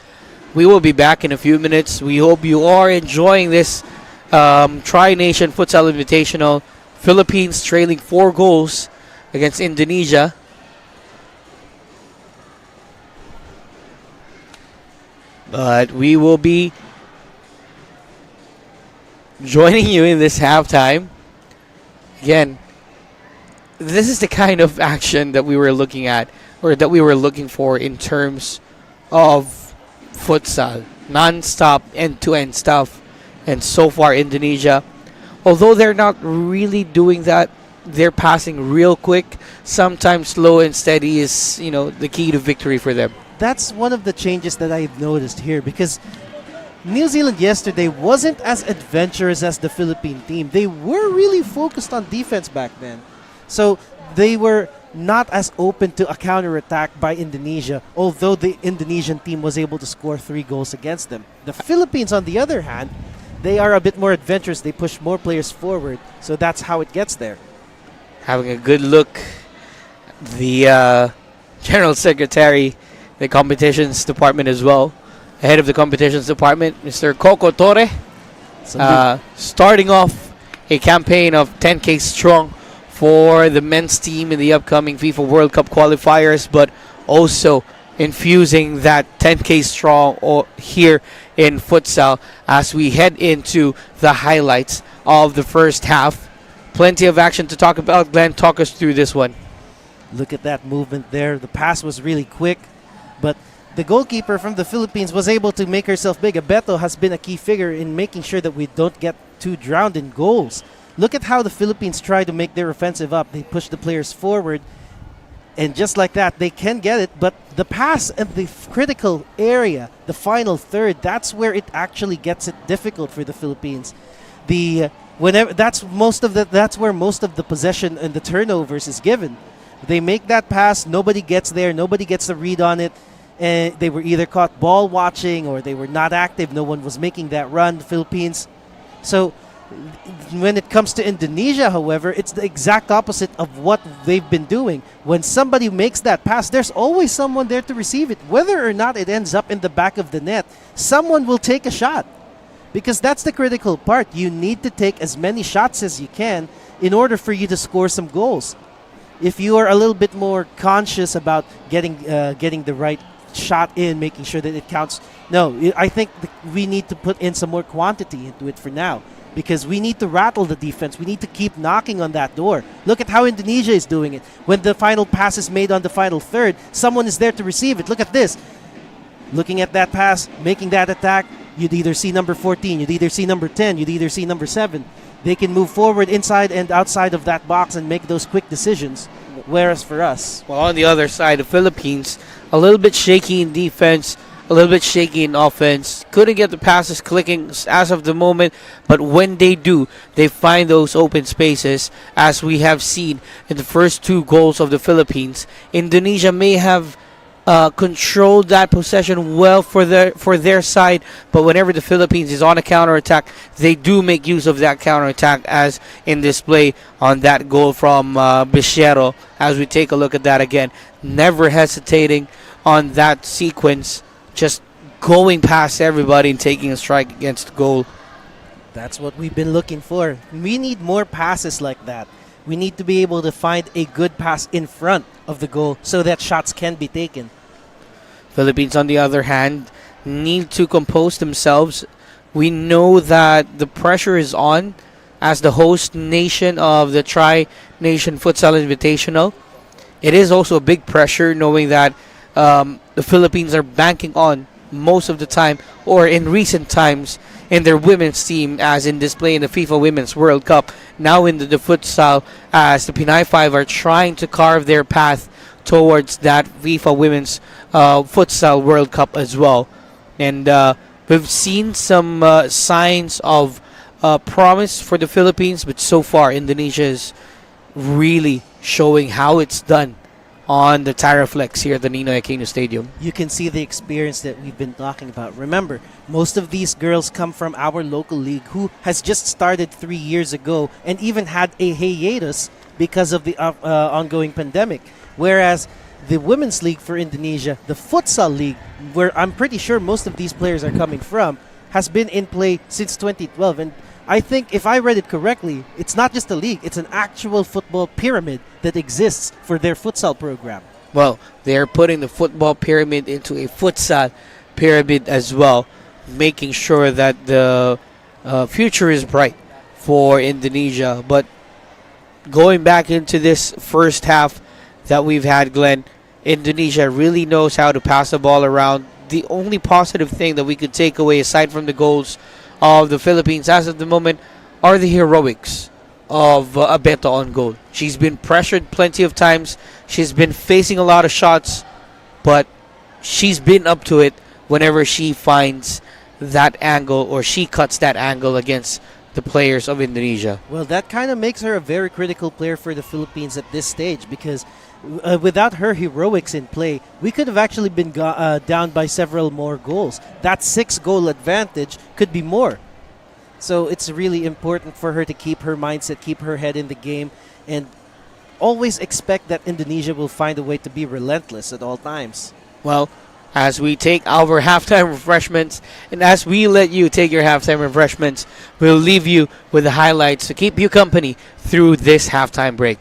we will be back in a few minutes. We hope you are enjoying this Tri-Nation Futsal Invitational. Philippines trailing 4 goals against Indonesia. But we will be joining you in this halftime. Again, this is the kind of action that we were looking at, or that we were looking for in terms of futsal. Non-stop, end-to-end stuff. And so far, Indonesia, although they're not really doing that, they're passing real quick. Sometimes slow and steady is, the key to victory for them. That's one of the changes that I've noticed here, because New Zealand yesterday wasn't as adventurous as the Philippine team. They were really focused on defense back then. So they were not as open to a counterattack by Indonesia, although the Indonesian team was able to score 3 goals against them. The Philippines, on the other hand, they are a bit more adventurous. They push more players forward, so that's how it gets there. Having a good look, the General Secretary, the competitions department as well, head of the competitions department, Mr. Coco Torre, starting off a campaign of 10K strong for the men's team in the upcoming FIFA World Cup qualifiers, but also infusing that 10K strong here in futsal as we head into the highlights of the first half. Plenty of action to talk about. Glenn, talk us through this one. Look at that movement there. The pass was really quick, but the goalkeeper from the Philippines was able to make herself big. Abeto has been a key figure in making sure that we don't get too drowned in goals. Look at how the Philippines try to make their offensive up. They push the players forward, and just like that, they can get it. But the pass at the critical area, the final third, that's where it actually gets it difficult for the Philippines. That's where most of the possession and the turnovers is given. They make that pass, nobody gets there, nobody gets a read on it, and they were either caught ball watching or they were not active. No one was making that run, the Philippines. So when it comes to Indonesia, however, it's the exact opposite of what they've been doing. When somebody makes that pass, there's always someone there to receive it. Whether or not it ends up in the back of the net, someone will take a shot. Because that's the critical part. You need to take as many shots as you can in order for you to score some goals. If you are a little bit more conscious about getting the right shot in, making sure that it counts. No, I think we need to put in some more quantity into it for now, because we need to rattle the defense. We need to keep knocking on that door. Look at how Indonesia is doing it. When the final pass is made on the final third, someone is there to receive it. Look at this. Looking at that pass, making that attack, you'd either see number 14, you'd either see number 10, you'd either see number 7. They can move forward inside and outside of that box and make those quick decisions. Whereas for us, well, on the other side, the Philippines, a little bit shaky in defense. a little bit shaky in offense. Couldn't get the passes clicking as of the moment, but when they do, they find those open spaces, as we have seen in the first two goals of the Philippines. Indonesia may have controlled that possession well for their side, but whenever the Philippines is on a counterattack, they do make use of that counterattack, as in display on that goal from Bichero. As we take a look at that again, never hesitating on that sequence, just going past everybody and taking a strike against the goal. That's what we've been looking for. We need more passes like that. We need to be able to find a good pass in front of the goal so that shots can be taken. Philippines, on the other hand, need to compose themselves. We know that the pressure is on as the host nation of the Tri-Nation Futsal Invitational. It is also a big pressure knowing that the Philippines are banking on most of the time, or in recent times, in their women's team, as in display in the FIFA Women's World Cup. Now in the futsal, as the Pinay 5 are trying to carve their path towards that FIFA Women's Futsal World Cup as well. And we've seen some signs of promise for the Philippines, but so far Indonesia is really showing how it's done on the Tyraflex here at the Ninoy Aquino Stadium. You can see the experience that we've been talking about. Remember, most of these girls come from our local league, who has just started 3 years ago and even had a hiatus because of the ongoing pandemic. Whereas the women's league for Indonesia, the futsal league, where I'm pretty sure most of these players are coming from, has been in play since 2012. And I think, if I read it correctly, it's not just a league, it's an actual football pyramid that exists for their futsal program. Well, they're putting the football pyramid into a futsal pyramid as well, making sure that the future is bright for Indonesia. But going back into this first half that we've had, Glenn, Indonesia really knows how to pass the ball around. The only positive thing that we could take away, aside from the goals of the Philippines as of the moment, are the heroics of Abeto on goal. She's been pressured plenty of times. She's been facing a lot of shots, but she's been up to it whenever she finds that angle, or she cuts that angle against the players of Indonesia. Well, that kind of makes her a very critical player for the Philippines at this stage, because without her heroics in play, we could have actually been down by several more goals. That 6-goal advantage could be more. So it's really important for her to keep her mindset, keep her head in the game, and always expect that Indonesia will find a way to be relentless at all times. Well, as we take our halftime refreshments, and as we let you take your halftime refreshments, we'll leave you with the highlights to keep you company through this halftime break.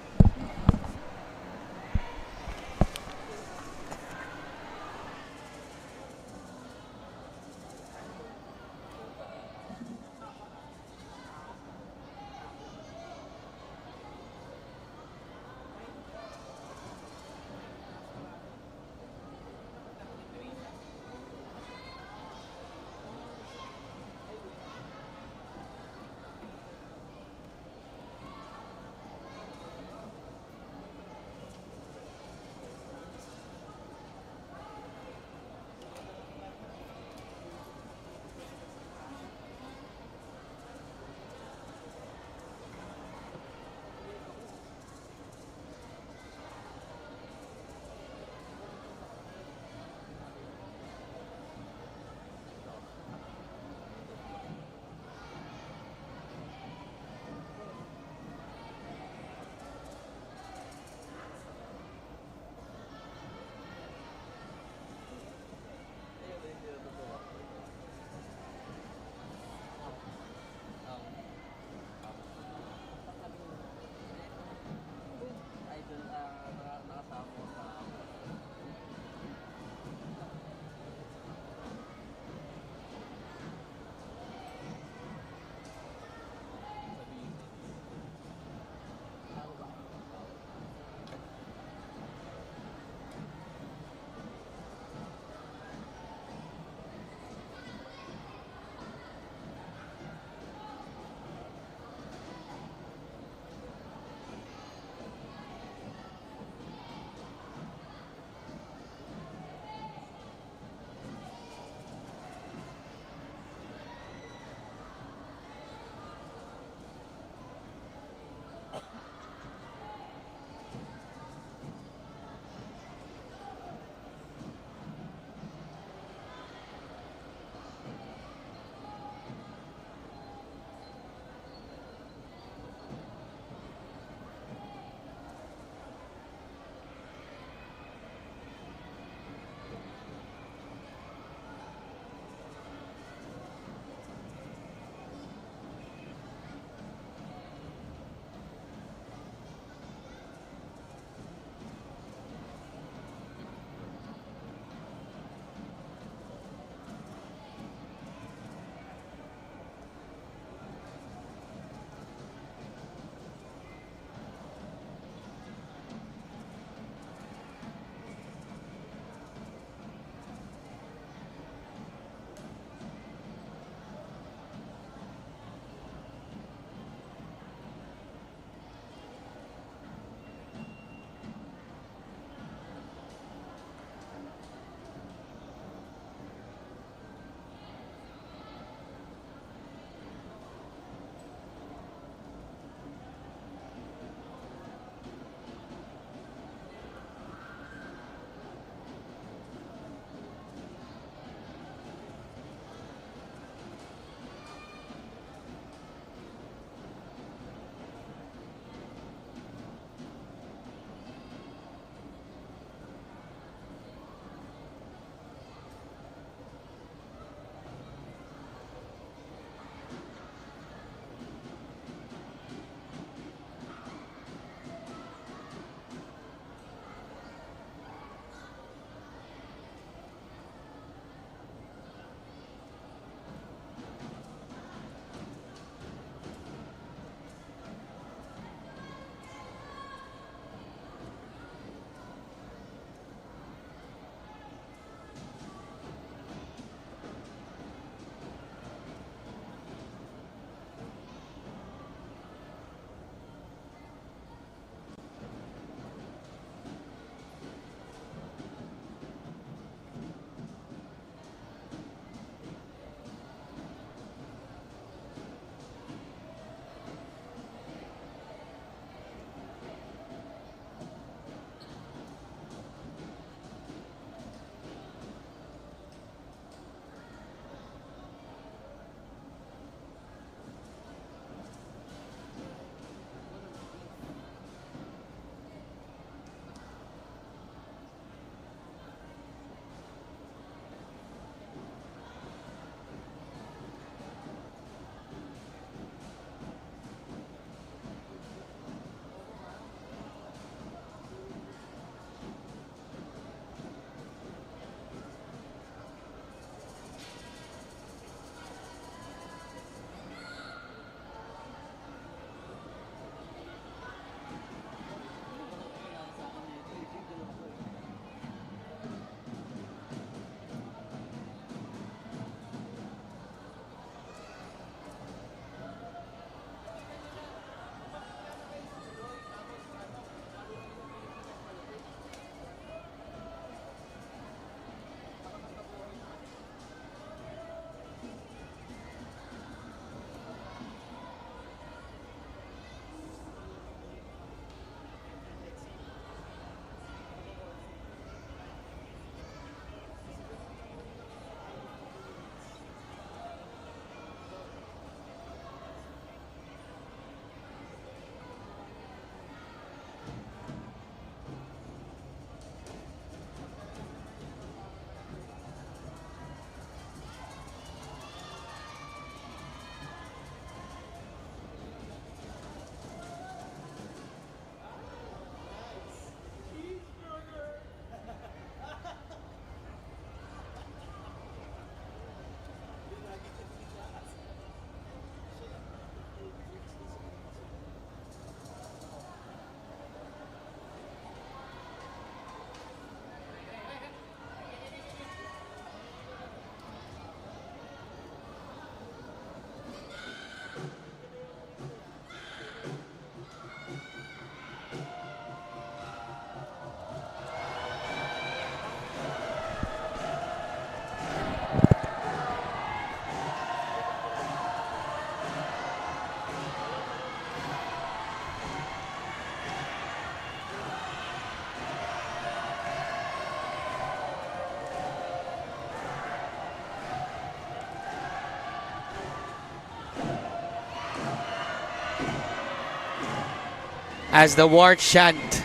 as the war chant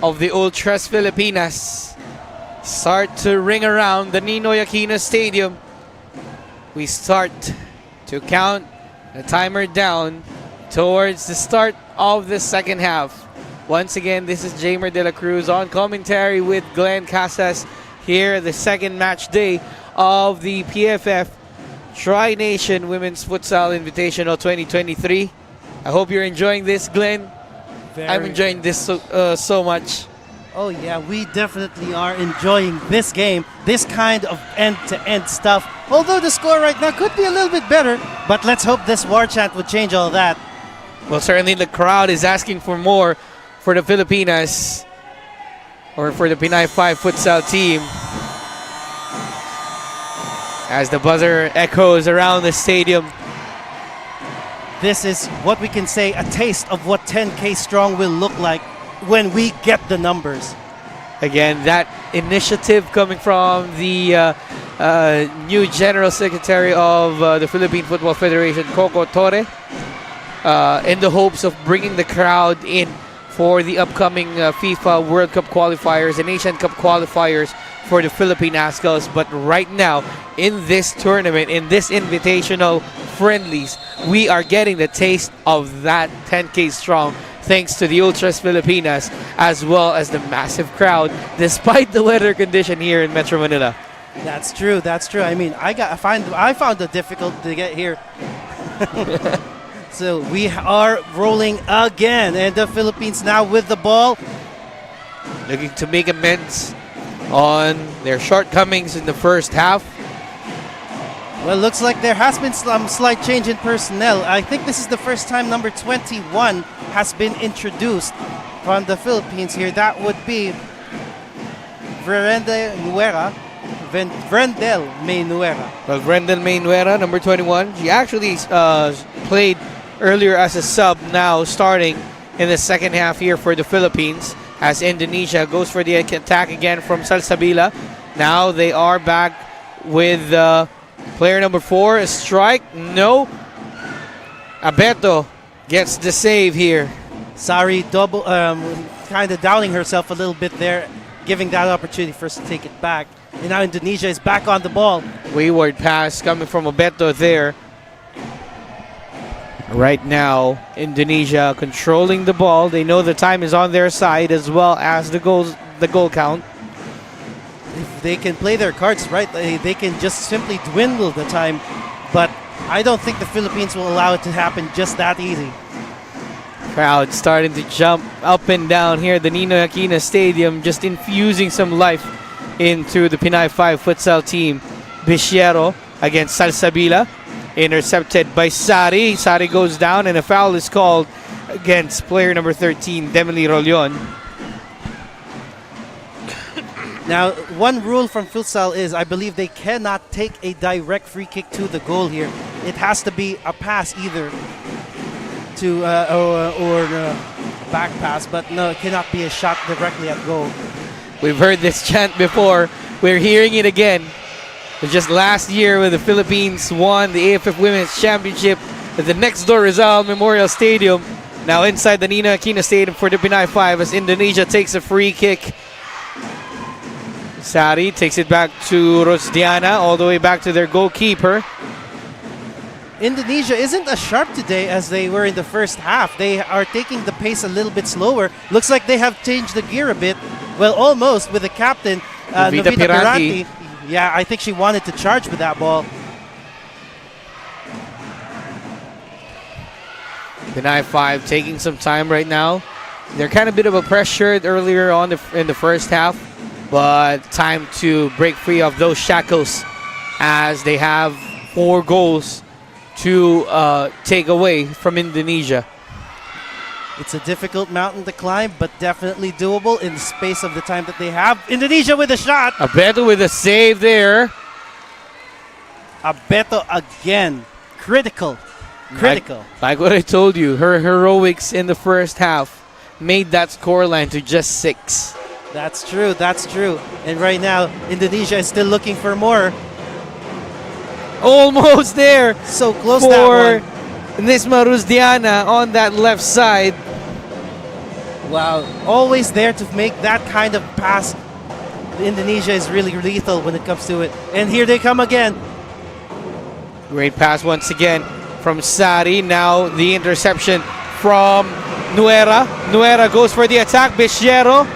of the Ultras Filipinas start to ring around the Ninoy Aquino Stadium. We start to count the timer down towards the start of the second half. Once again, this is Jamer De La Cruz on commentary with Glenn Casas here, the second match day of the PFF Tri-Nation Women's Futsal Invitational 2023. I hope you're enjoying this, Glenn. I'm enjoying this so much. Oh yeah, we definitely are enjoying this game, this kind of end-to-end stuff. Although the score right now could be a little bit better, but let's hope this war chant would change all that. Well, certainly the crowd is asking for more for the Filipinas, or for the Pinay 5 futsal team, as the buzzer echoes around the stadium. This is what we can say, a taste of what 10K Strong will look like when we get the numbers. Again, that initiative coming from the new General Secretary of the Philippine Football Federation, Coco Torre, in the hopes of bringing the crowd in for the upcoming FIFA World Cup qualifiers and Asian Cup qualifiers for the Philippine Ascals. But right now, in this tournament, in this invitational friendlies, we are getting the taste of that 10K Strong, thanks to the Ultras Filipinas, as well as the massive crowd, despite the weather condition here in Metro Manila. That's true. That's true. I mean, I found it difficult to get here. So we are rolling again, and the Philippines now with the ball, looking to make amends on their shortcomings in the first half. Well, looks like there has been some slight change in personnel. I think this is the first time number 21 has been introduced from the Philippines here. That would be Vrendel May Nuera. Well, Vrendel May Nuera, number 21. She actually played earlier as a sub, now starting in the second half here for the Philippines, as Indonesia goes for the attack again from Salsabila. Now they are back with player number 4, a strike. No. Abeto gets the save here. Sari double, kind of doubting herself a little bit there, giving that opportunity for us to take it back. And now Indonesia is back on the ball. Wayward pass coming from Abeto there. Right now, Indonesia controlling the ball. They know the time is on their side, as well as the goal count. If they can play their cards right, they can just simply dwindle the time. But I don't think the Philippines will allow it to happen just that easy. Crowd starting to jump up and down here at the Ninoy Aquino Stadium, just infusing some life into the Pinay 5 futsal team. Bisiero against Salsabila. Intercepted by Sari. Sari goes down, and a foul is called against player number 13, Demily Rolyon. Now, one rule from futsal is I believe they cannot take a direct free kick to the goal here. It has to be a pass either to or back pass, but no, it cannot be a shot directly at goal. We've heard this chant before. We're hearing it again. Just last year, when the Philippines won the AFF Women's Championship at the next door Rizal Memorial Stadium. Now inside the Ninoy Aquino Stadium for the Pinay 5 as Indonesia takes a free kick. Sari takes it back to Rosdiana, all the way back to their goalkeeper. Indonesia isn't as sharp today as they were in the first half. They are taking the pace a little bit slower. Looks like they have changed the gear a bit. Well, almost, with the captain, Novita Novita Piranti. Piranti. Yeah, I think she wanted to charge with that ball. Pinay 5 taking some time right now. They're kind of a bit of a pressured earlier on in the first half, but time to break free of those shackles as they have 4 goals to take away from Indonesia. It's a difficult mountain to climb, but definitely doable in the space of the time that they have. Indonesia with a shot. Abeto with a save there. Abeto again. Critical. Critical. Like what I told you, her heroics in the first half made that scoreline to just 6. That's true. That's true. And right now, Indonesia is still looking for more. Almost there. So close for that one. Nisma Ruzdiana on that left side. Wow, always there to make that kind of pass. Indonesia is really lethal when it comes to it. And here they come again. Great pass once again from Sari. Now the interception from Nuera. Nuera goes for the attack. Bishero.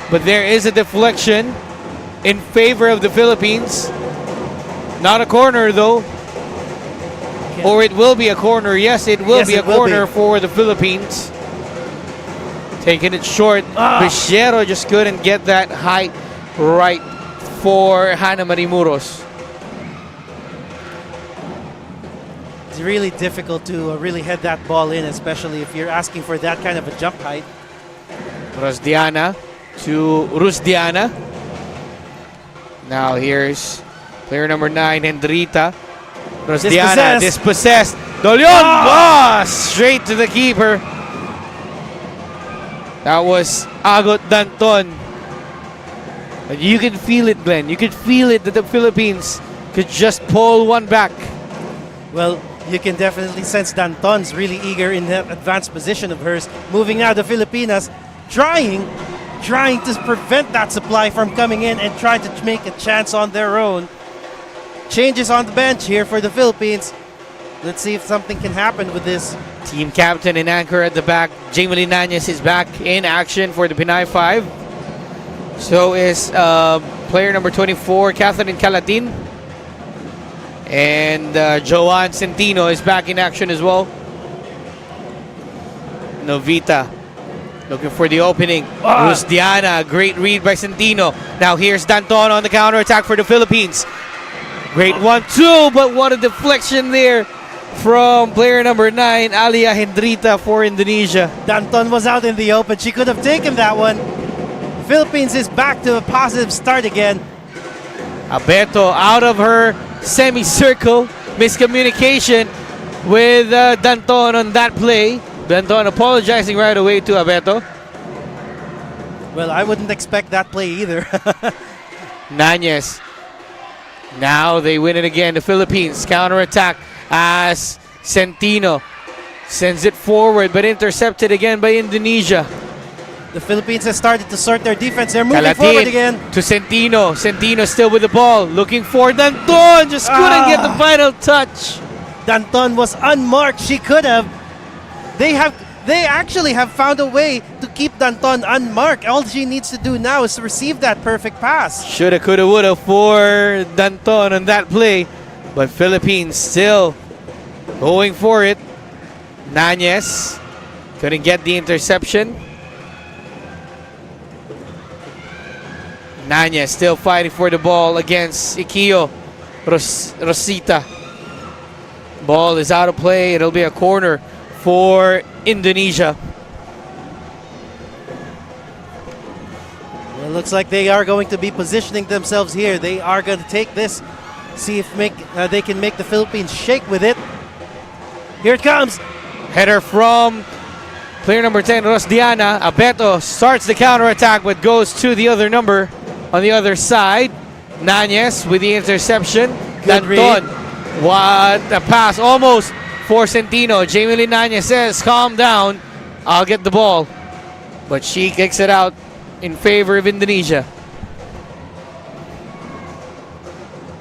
But there is a deflection in favor of the Philippines. Not a corner though. Or it will be a corner. Yes, it will Yes, be a it will corner be. for the Philippines. Taking it short. Bishero just couldn't get that height right for Hannah Marimuros. It's really difficult to really head that ball in, especially if you're asking for that kind of a jump height. Rosdiana to Rusdiana. Now here's player number 9, Hendrita. Rosdiana dispossessed. Dolion! Straight to the keeper. That was Agot Danton. And you can feel it, Glenn. You could feel it that the Philippines could just pull one back. Well, you can definitely sense Danton's really eager in that advanced position of hers. Moving now to Filipinas, trying to prevent that supply from coming in and trying to make a chance on their own. Changes on the bench here for the Philippines. Let's see if something can happen with this. Team captain and anchor at the back, Jamie Nanyes, is back in action for the Pinay 5. So is player number 24, Catherine Calatin. And Joanne Centino is back in action as well. Novita looking for the opening. Rusdiana, great read by Centino. Now here's Danton on the counter attack for the Philippines. Great 1-2, but what a deflection there from player number 9, Alia Hendrita for Indonesia. Danton was out in the open. She could have taken that one. Philippines is back to a positive start again. Abeto out of her semicircle. Miscommunication with Danton on that play. Danton apologizing right away to Abeto. Well, I wouldn't expect that play either. Nanyes. Now they win it again. The Philippines counterattack as Centino sends it forward but intercepted again by Indonesia. The Philippines have started to sort their defense. They're moving forward again. To Centino. Centino still with the ball. Looking for Danton. Just couldn't get the final touch. Danton was unmarked. She could have. They actually have found a way to keep Danton unmarked. All she needs to do now is to receive that perfect pass. Shoulda, coulda, woulda for Danton on that play. But Philippines still going for it. Nanyes couldn't get the interception. Nanyes still fighting for the ball against Ikio Rosita. Ball is out of play. It'll be a corner for Indonesia. Well, it looks like they are going to be positioning themselves here. They are going to take this, see if they can make the Philippines shake with it. Here it comes. Header from player number 10, Rosdiana. Abeto starts the counterattack but goes to the other number on the other side. Nanyes with the interception. Danton. What a pass. Almost for Centino. Jamie Lee Nanyes says, calm down. I'll get the ball. But she kicks it out in favor of Indonesia.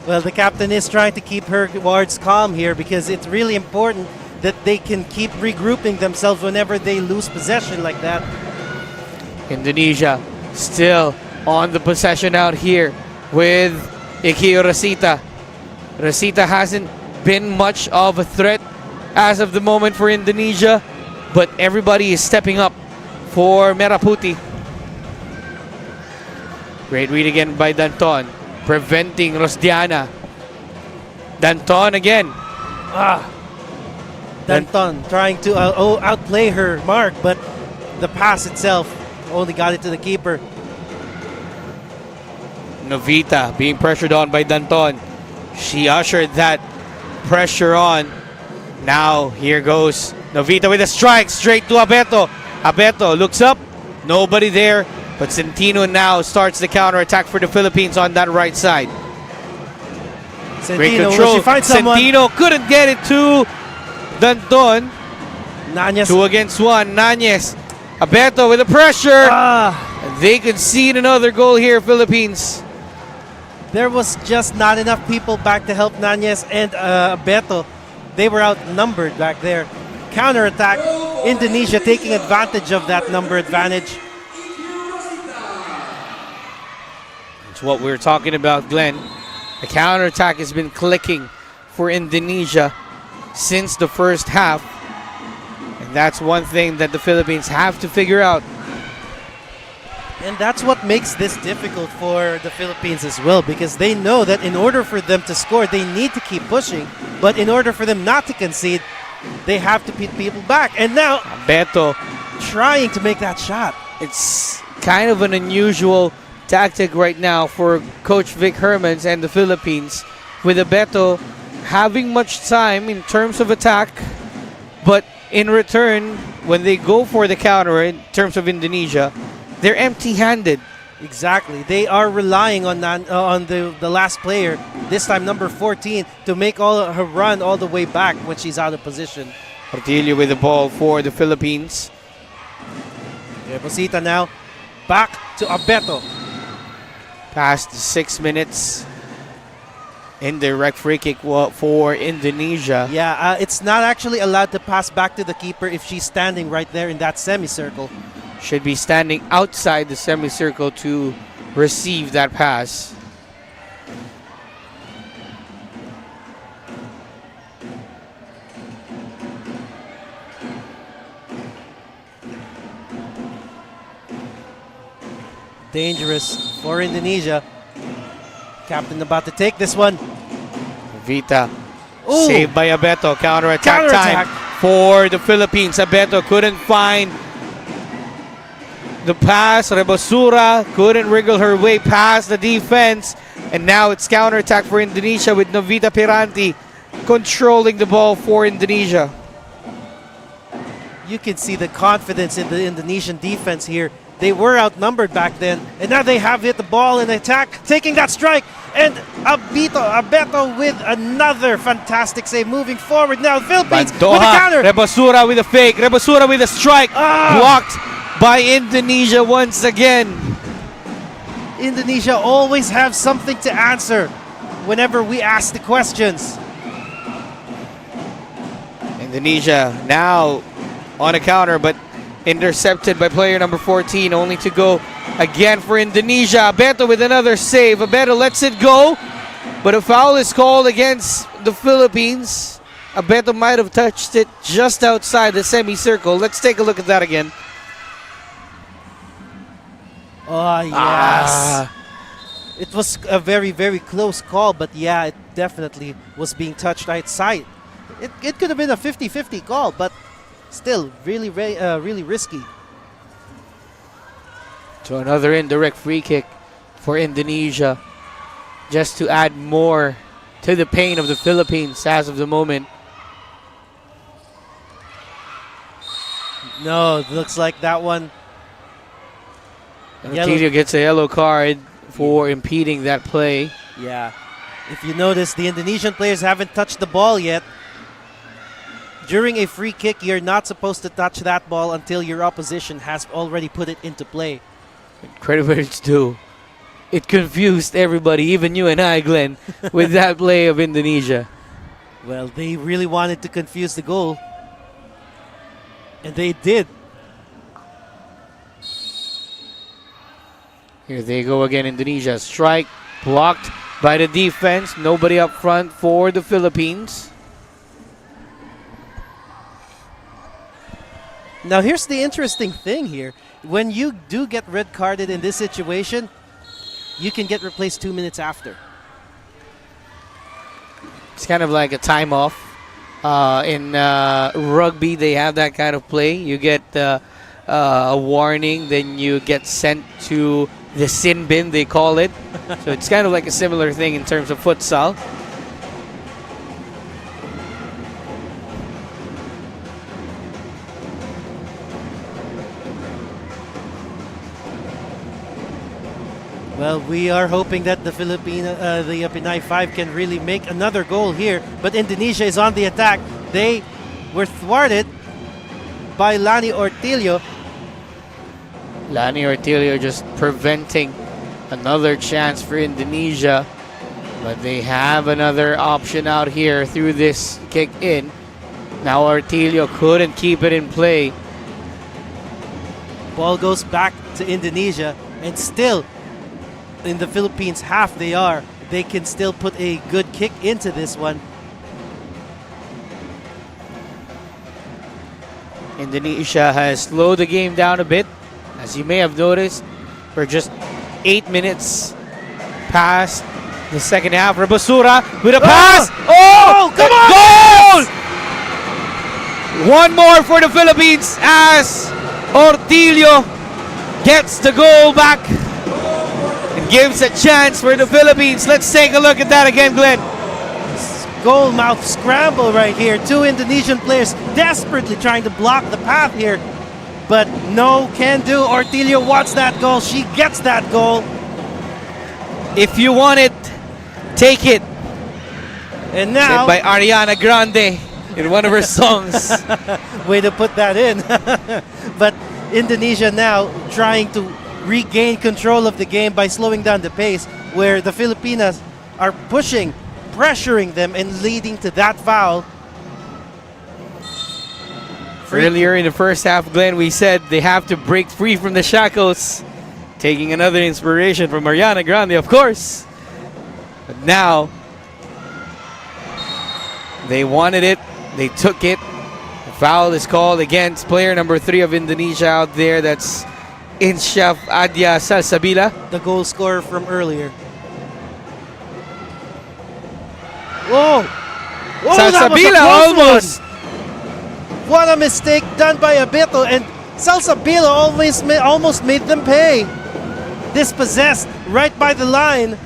Well, the captain is trying to keep her guards calm here because it's really important that they can keep regrouping themselves whenever they lose possession like that. Indonesia still on the possession out here with Ikio Rosita. Rosita hasn't been much of a threat as of the moment for Indonesia, but everybody is stepping up for Merah Putih. Great read again by Danton, preventing Rosdiana. Danton again. Danton trying to outplay her mark, but the pass itself only got it to the keeper. Novita being pressured on by Danton. She ushered that pressure on. Now here goes Novita with a strike straight to Abeto. Abeto looks up, nobody there, but Centino now starts the counterattack for the Philippines on that right side. Great Centino, control. will she find someone? Centino couldn't get it to Danton. Nanyes. 2 against 1. Nanyes Abeto with the pressure. Ah, They concede another goal here, Philippines. there was just not enough people back to help Nanyes and Beto. They were outnumbered back there. Counterattack, Indonesia taking advantage of that number advantage. It's what we were talking about, Glenn. The counterattack has been clicking for Indonesia since the first half. And that's one thing that the Philippines have to figure out. And that's what makes this difficult for the Philippines as well, because they know that in order for them to score, they need to keep pushing. But in order for them not to concede, they have to beat people back. And now, Beto, trying to make that shot. it's kind of an unusual tactic right now for Coach Vic Hermans and the Philippines, with Beto having much time in terms of attack, but in return, when they go for the counter in terms of Indonesia, they're empty-handed. Exactly. They are relying on the last player, this time number 14, to make all her run all the way back when she's out of position. Portillo with the ball for the Philippines. Rebosita now back to Abeto. Past 6 minutes. Indirect free kick for Indonesia. Yeah, it's not actually allowed to pass back to the keeper if she's standing right there in that semicircle. Should be standing outside the semicircle to receive that pass. Dangerous for Indonesia. Captain about to take this one. Vita. Ooh. Saved by Abeto. Counterattack Counterattack. time for the Philippines. Abeto couldn't find the pass. Rebosura couldn't wriggle her way past the defense. And now it's counterattack for Indonesia with Novita Piranti controlling the ball for Indonesia. You can see the confidence in the Indonesian defense here. They were outnumbered back then, and now they have hit the ball in attack, taking that strike. And Abeto with another fantastic save, moving forward now. Philippines with the counter. Rebosura with a fake. Rebosura with a strike. Blocked by Indonesia once again. Indonesia always have something to answer whenever we ask the questions. Indonesia now on a counter, but intercepted by player number 14, only to go again for Indonesia. Abeto with another save. Abeto lets it go, but a foul is called against the Philippines. Abeto might have touched it just outside the semicircle. Let's take a look at that again. Oh, yes. It was a very, very close call, but yeah, it definitely was being touched outside. It could have been a 50-50 call, but still really, really risky. So another indirect free kick for Indonesia, just to add more to the pain of the Philippines as of the moment. No, it looks like that one. Portillo gets a yellow card for impeding that play. Yeah. If you notice, the Indonesian players haven't touched the ball yet. During a free kick, you're not supposed to touch that ball until your opposition has already put it into play. Credit where it's due. It confused everybody, even you and I, Glenn, with that play of Indonesia. Well, they really wanted to confuse the goal. And they did. Here they go again, Indonesia. Strike blocked by the defense. Nobody up front for the Philippines. Now, here's the interesting thing here. When you do get red carded in this situation, you can get replaced 2 minutes after. It's kind of like a time off. In rugby, they have that kind of play. You get a warning, then you get sent to the sin bin, they call it. So it's kind of like a similar thing in terms of futsal. Well, we are hoping that the Pinay 5 can really make another goal here. But Indonesia is on the attack. They were thwarted by Lani Ortillo. Lani Ortilio just preventing another chance for Indonesia. But they have another option out here through this kick in. Now Ortilio couldn't keep it in play. Ball goes back to Indonesia, and still in the Philippines half they can still put a good kick into this one. Indonesia has slowed the game down a bit. As you may have noticed, we're just 8 minutes past the second half. Rabasura with a pass. Oh, come on! Goal! One more for the Philippines as Ortilio gets the goal back and gives a chance for the Philippines. Let's take a look at that again, Glenn. Goal mouth scramble right here. Two Indonesian players desperately trying to block the path here. But no can do. Ortilio wants that goal. She gets that goal. If you want it, take it. And now, Said by Ariana Grande in one of her songs. way to put that in. But Indonesia now trying to regain control of the game by slowing down the pace, where the Filipinas are pushing, pressuring them, and leading to that foul. Earlier in the first half, Glenn, we said they have to break free from the shackles. Taking another inspiration from Ariana Grande, of course. But now, they wanted it. They took it. The foul is called against player number 3 of Indonesia out there. That's Insyaf Adya Salsabila. The goal scorer from earlier. Whoa! Whoa, that was a Salsabila close almost. one. What a mistake done by Abeto, and Salsabila almost made them pay. Dispossessed right by the line.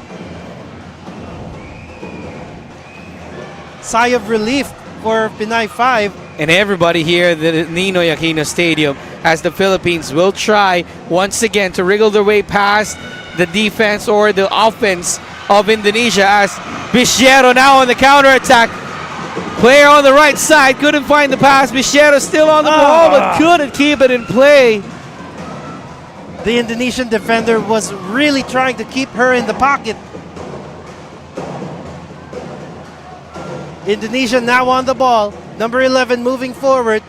Sigh of relief for Pinay 5. And everybody here at the Ninoy Aquino Stadium, as the Philippines will try once again to wriggle their way past the defense or the offense of Indonesia, as Bichero now on the counterattack. Player on the right side couldn't find the pass. Bichero still on the ball, but couldn't keep it in play. The Indonesian defender was really trying to keep her in the pocket. Indonesia now on the ball. Number 11 moving forward.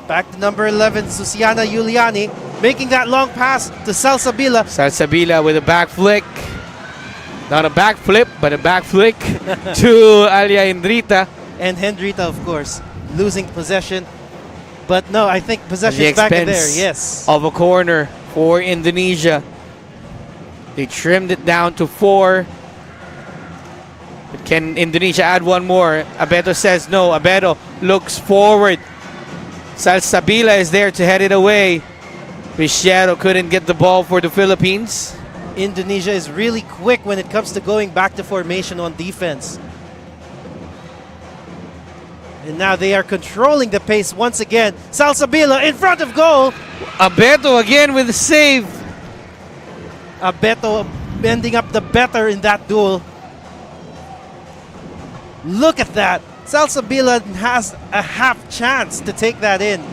Back to number 11, Susiana Yuliani, making that long pass to Salsabila. Salsabila with a back flick. Not a back flip, but a back flick to Alia Indrita. And Hendrita, of course, losing possession. But no, I think At possession the is back in there. expense Yes. of a corner for Indonesia. They trimmed it down to 4. But can Indonesia add one more? Abeto says no. Abeto looks forward. Salsabila is there to head it away. Bichero couldn't get the ball for the Philippines. Indonesia is really quick when it comes to going back to formation on defense. And now they are controlling the pace once again. Salsabila in front of goal. Abeto again with a save. Abeto ending up the better in that duel. Look at that. Salsabila has a half chance to take that in.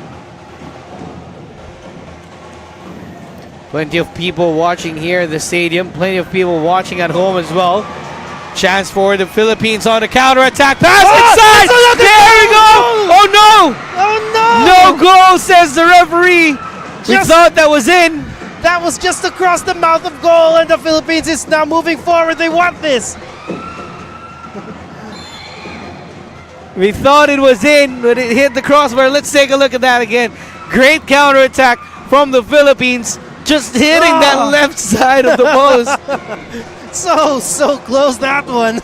Plenty of people watching here in the stadium. Plenty of people watching at home as well. Chance for the Philippines on the counterattack. Pass inside! There we go! Oh no! Oh no! No goal, says the referee. We Just- thought that was in. That was just across the mouth of goal, and the Philippines is now moving forward. They want this. We thought it was in, but it hit the crossbar. Let's take a look at that again. Great counterattack from the Philippines. Just hitting that left side of the post. So close, that one.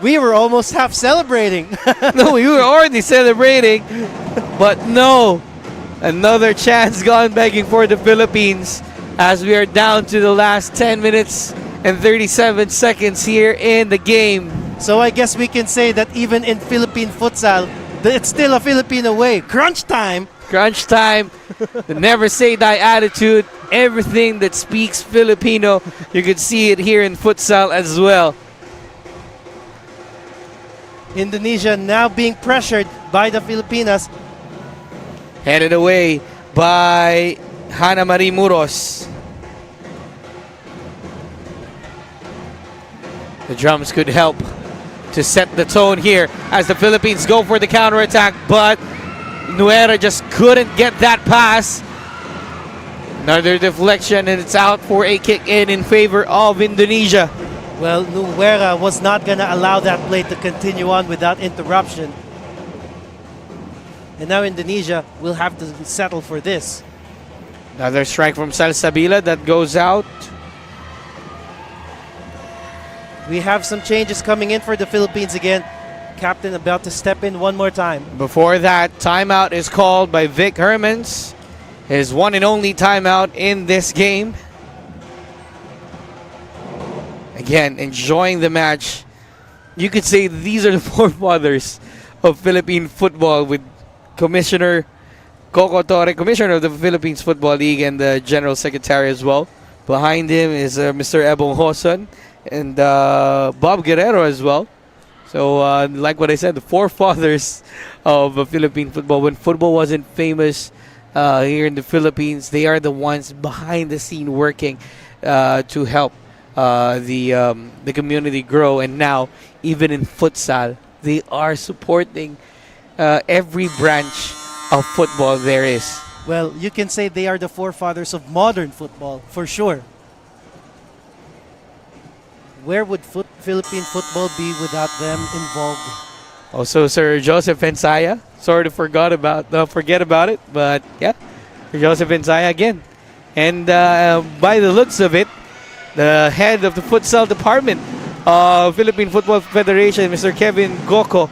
We were almost half celebrating. No, we were already celebrating. But no. Another chance gone begging for the Philippines as we are down to the last 10 minutes and 37 seconds here in the game. So I guess we can say that even in Philippine futsal, it's still a Filipino way. Crunch time. Crunch time. The never say die attitude. Everything that speaks Filipino. You can see it here in futsal as well. Indonesia now being pressured by the Filipinas. Headed away by Hana Marie Muros. The drums could help to set the tone here as the Philippines go for the counterattack, but Nuera just couldn't get that pass. Another deflection, and it's out for a kick in favor of Indonesia. Well, Nuera was not going to allow that play to continue on without interruption. And now Indonesia will have to settle for this. Another strike from Salsabila that goes out. We have some changes coming in for the Philippines again. Captain about to step in one more time. Before that, timeout is called by Vic Hermans. His one and only timeout in this game. Again, enjoying the match. You could say these are the forefathers of Philippine football, with Commissioner Coco Torre, Commissioner of the Philippines Football League, and the General Secretary as well. Behind him is Mr. Ebong Hoson and Bob Guerrero as well. So, like what I said, the forefathers of Philippine football. When football wasn't famous here in the Philippines, they are the ones behind the scene working to help the community grow. And now, even in futsal, they are supporting every branch of football there is. Well, you can say they are the forefathers of modern football, for sure. Where would Philippine football be without them involved? Also, Sir Joseph Ensaya. Sorry to forget about it, but yeah, Sir Joseph Ensaya again. And by the looks of it, the head of the futsal department of Philippine Football Federation, Mr. Kevin Goko,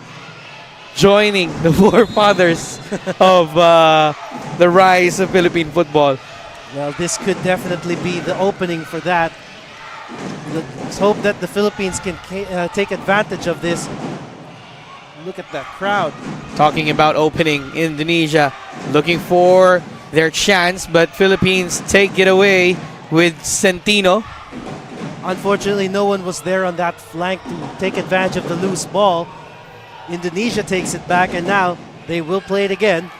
joining the forefathers of the rise of Philippine football. Well, this could definitely be the opening for that. Let's hope that the Philippines can take advantage of this. Look at that crowd. Talking about opening, Indonesia looking for their chance, but Philippines take it away with Centino. Unfortunately, no one was there on that flank to take advantage of the loose ball. Indonesia takes it back, and now they will play it again.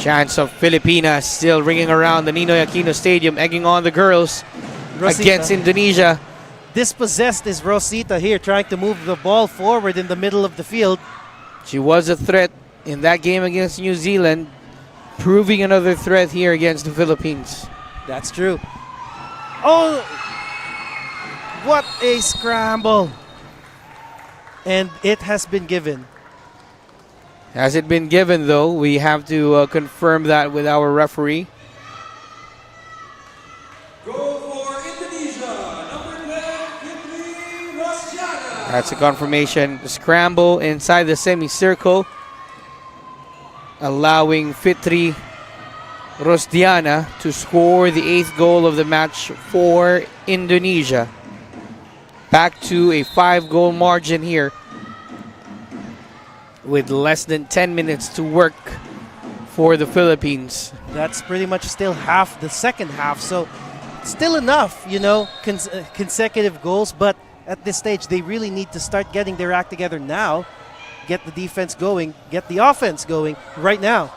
Chance of Filipinas still ringing around the Ninoy Aquino Stadium, egging on the girls Rosita. against Indonesia. Dispossessed is Rosita here, trying to move the ball forward in the middle of the field. She was a threat in that game against New Zealand, proving another threat here against the Philippines. That's true. Oh, what a scramble. And it has been given. Has it been given, though? We have to confirm that with our referee. Go for Indonesia, number 10, Fitri Rosjana. That's a confirmation. Scramble inside the semicircle, allowing Fitri Rosdiana to score the 8th goal of the match for Indonesia. Back to a 5-goal margin here, with less than 10 minutes to work for the Philippines. That's pretty much still half the second half, so still enough, consecutive goals, but at this stage they really need to start getting their act together now, get the defense going, get the offense going right now.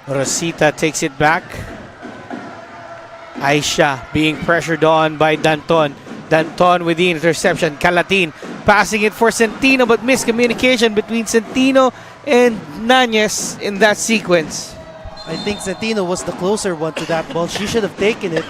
Rosita takes it back. Aisha being pressured on by Danton. Danton with the interception. Calatin passing it for Centino, but miscommunication between Centino and Nunez in that sequence. I think Centino was the closer one to that ball. She should have taken it.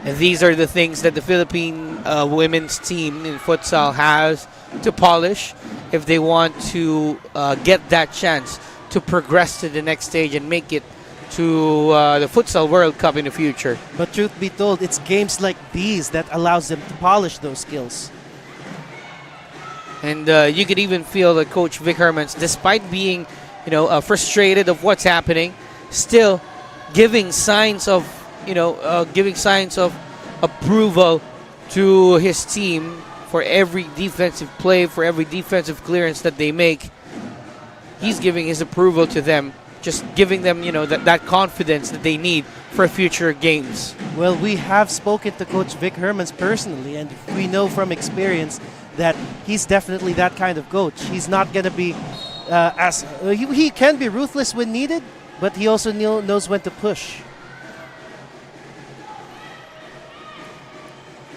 And these are the things that the Philippine women's team in futsal has to polish if they want to get that chance to progress to the next stage and make it to the Futsal World Cup in the future. But truth be told, it's games like these that allows them to polish those skills. And you could even feel that Coach Vic Hermans, despite being, frustrated of what's happening, still giving signs of, approval to his team for every defensive play, for every defensive clearance that they make. He's giving his approval to them, just giving them, that confidence that they need for future games. Well, we have spoken to Coach Vic Hermans personally, and we know from experience that he's definitely that kind of coach. He's not going to be he can be ruthless when needed, but he also knows when to push.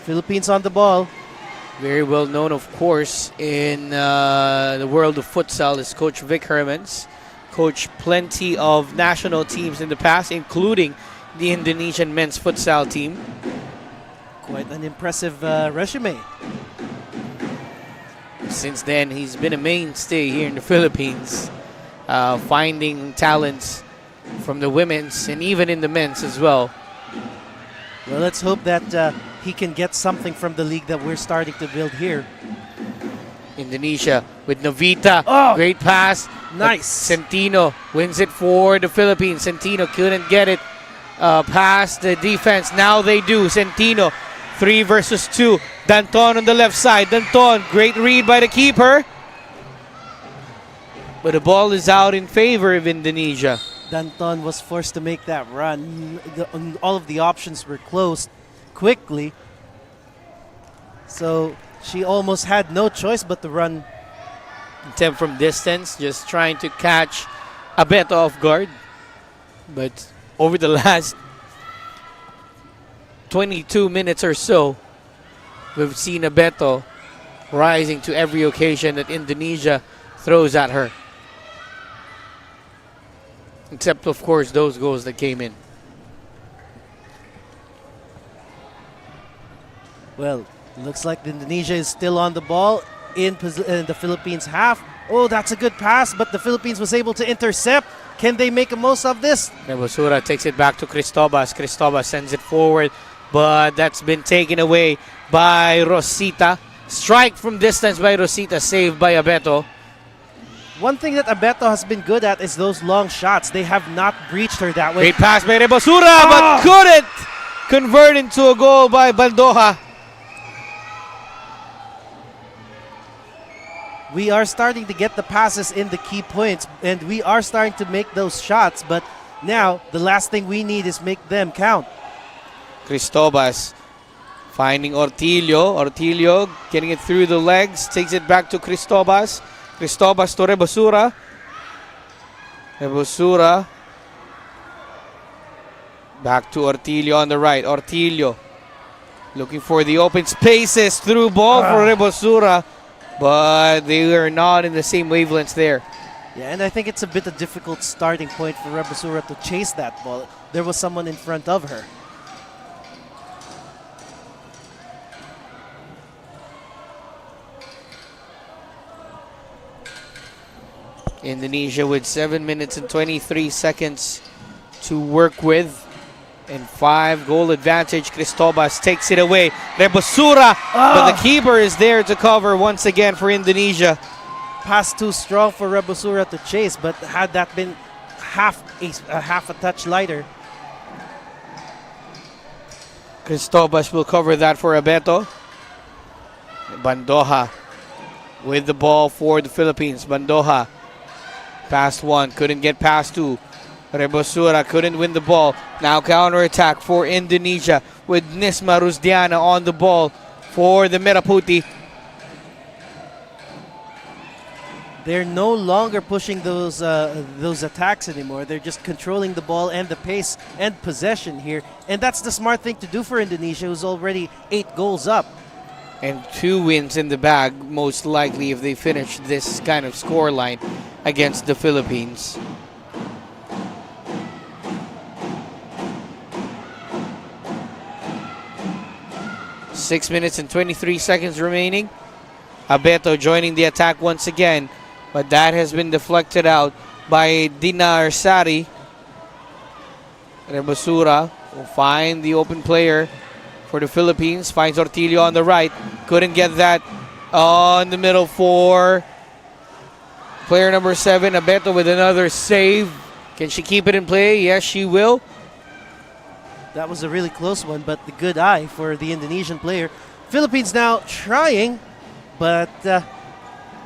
Philippines on the ball. Very well known, of course, in the world of futsal is Coach Vic Hermans. Coached plenty of national teams in the past, including the Indonesian men's futsal team. Quite an impressive resume. Since then, he's been a mainstay here in the Philippines, finding talents from the women's and even in the men's as well. Well, let's hope that he can get something from the league that we're starting to build here. Indonesia with Novita. Oh! Great pass. Nice. Centino wins it for the Philippines. Centino couldn't get it past the defense. Now they do. Centino, 3 versus 2. Danton on the left side. Danton, great read by the keeper. But the ball is out in favor of Indonesia. Danton was forced to make that run. All of the options were closed quickly. So she almost had no choice but to run. Attempt from distance, just trying to catch Abeto off guard. But over the last 22 minutes or so, we've seen Abeto rising to every occasion that Indonesia throws at her. Except, of course, those goals that came in. Well, looks like Indonesia is still on the ball in the Philippines half. Oh, that's a good pass, but the Philippines was able to intercept. Can they make a most of this? Rebosura takes it back to Cristobas. Cristobas sends it forward, but that's been taken away by Rosita. Strike from distance by Rosita, saved by Abeto. One thing that Abeto has been good at is those long shots. They have not breached her that way. Great pass by Rebosura, but couldn't convert into a goal by Baldoha. We are starting to get the passes in the key points, and we are starting to make those shots, but now the last thing we need is make them count. Cristobas finding Ortillo. Ortillo getting it through the legs, takes it back to Cristobas. Cristobas to Rebosura. Rebosura back to Ortillo on the right. Ortillo looking for the open spaces, through ball for Rebosura, but they are not in the same wavelengths there. Yeah, and I think it's a bit a difficult starting point for Rebosura to chase that ball. There was someone in front of her. Indonesia with 7 minutes and 23 seconds to work with, and 5-goal advantage. Cristobas takes it away. Rebosura, but the keeper is there to cover once again for Indonesia. Pass too strong for Rebosura to chase, but had that been half a touch lighter. Cristobas will cover that for Abeto. Bandoha with the ball for the Philippines. Bandoha past 1, couldn't get past 2. Rebosura couldn't win the ball. Now counter-attack for Indonesia with Nisma Rusdiana on the ball for the Meraputi. They're no longer pushing those attacks anymore. They're just controlling the ball and the pace and possession here. And that's the smart thing to do for Indonesia, who's already 8 goals up. And 2 wins in the bag, most likely, if they finish this kind of scoreline against the Philippines. Six minutes and 23 seconds remaining. Abeto joining the attack once again, but that has been deflected out by Dinar Sari. Rebosura will find the open player for the Philippines. Finds Ortillo on the right. Couldn't get that on the middle for player number 7. Abeto with another save. Can she keep it in play? Yes, she will. That was a really close one, but the good eye for the Indonesian player. Philippines now trying, but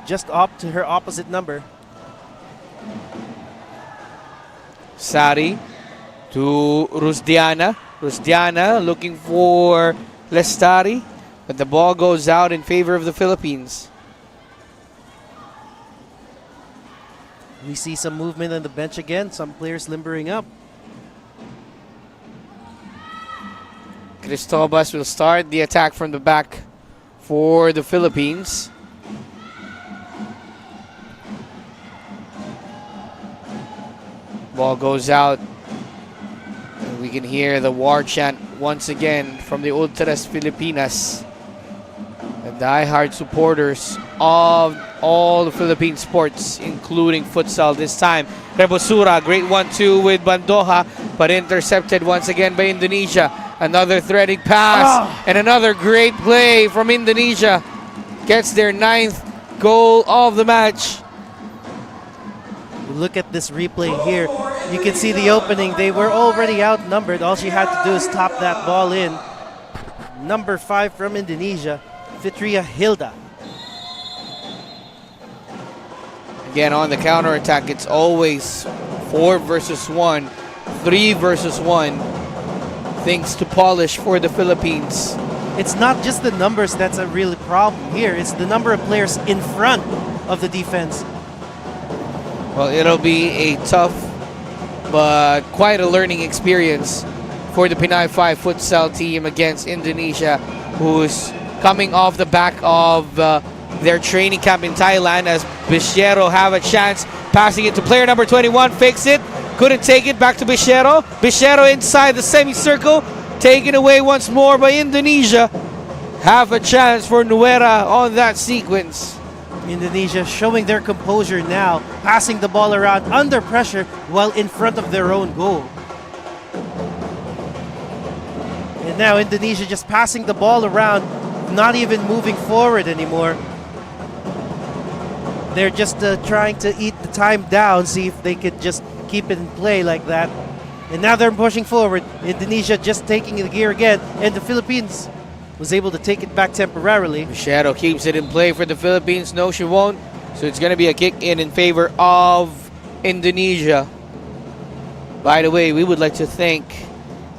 just opt to her opposite number. Sari to Rusdiana. Rusdiana looking for Lestari, but the ball goes out in favor of the Philippines. We see some movement on the bench again. Some players limbering up. Cristobas will start the attack from the back for the Philippines. Ball goes out. And we can hear the war chant once again from the Ultras Filipinas. The diehard supporters of all the Philippine sports, including futsal this time. Rebosura, great 1-2 with Bandoha, but intercepted once again by Indonesia. Another threading pass and another great play from Indonesia. Gets their 9th goal of the match. Look at this replay here. You can see the opening. They were already outnumbered. All she had to do is top that ball in. Number 5 from Indonesia, Fitria Hilda. Again, on the counterattack, it's always 4 versus 1, 3 versus 1. Things to polish for the Philippines. It's not just the numbers that's a real problem here. It's the number of players in front of the defense. Well, it'll be a tough but quite a learning experience for the Pinay 5 futsal team against Indonesia, who's coming off the back of their training camp in Thailand, as Bichero have a chance, passing it to player number 21, fakes it, couldn't take it, back to Bichero. Bichero inside the semicircle, taken away once more by Indonesia. Have a chance for Nuera on that sequence. Indonesia showing their composure now, passing the ball around under pressure while in front of their own goal. And now Indonesia just passing the ball around, not even moving forward anymore. They're just trying to eat the time down, see if they could just keep it in play like that. And now they're pushing forward. Indonesia just taking the gear again, and the Philippines was able to take it back temporarily. Shadow keeps it in play for the Philippines. No, she won't. So it's going to be a kick in favor of Indonesia. By the way, we would like to thank,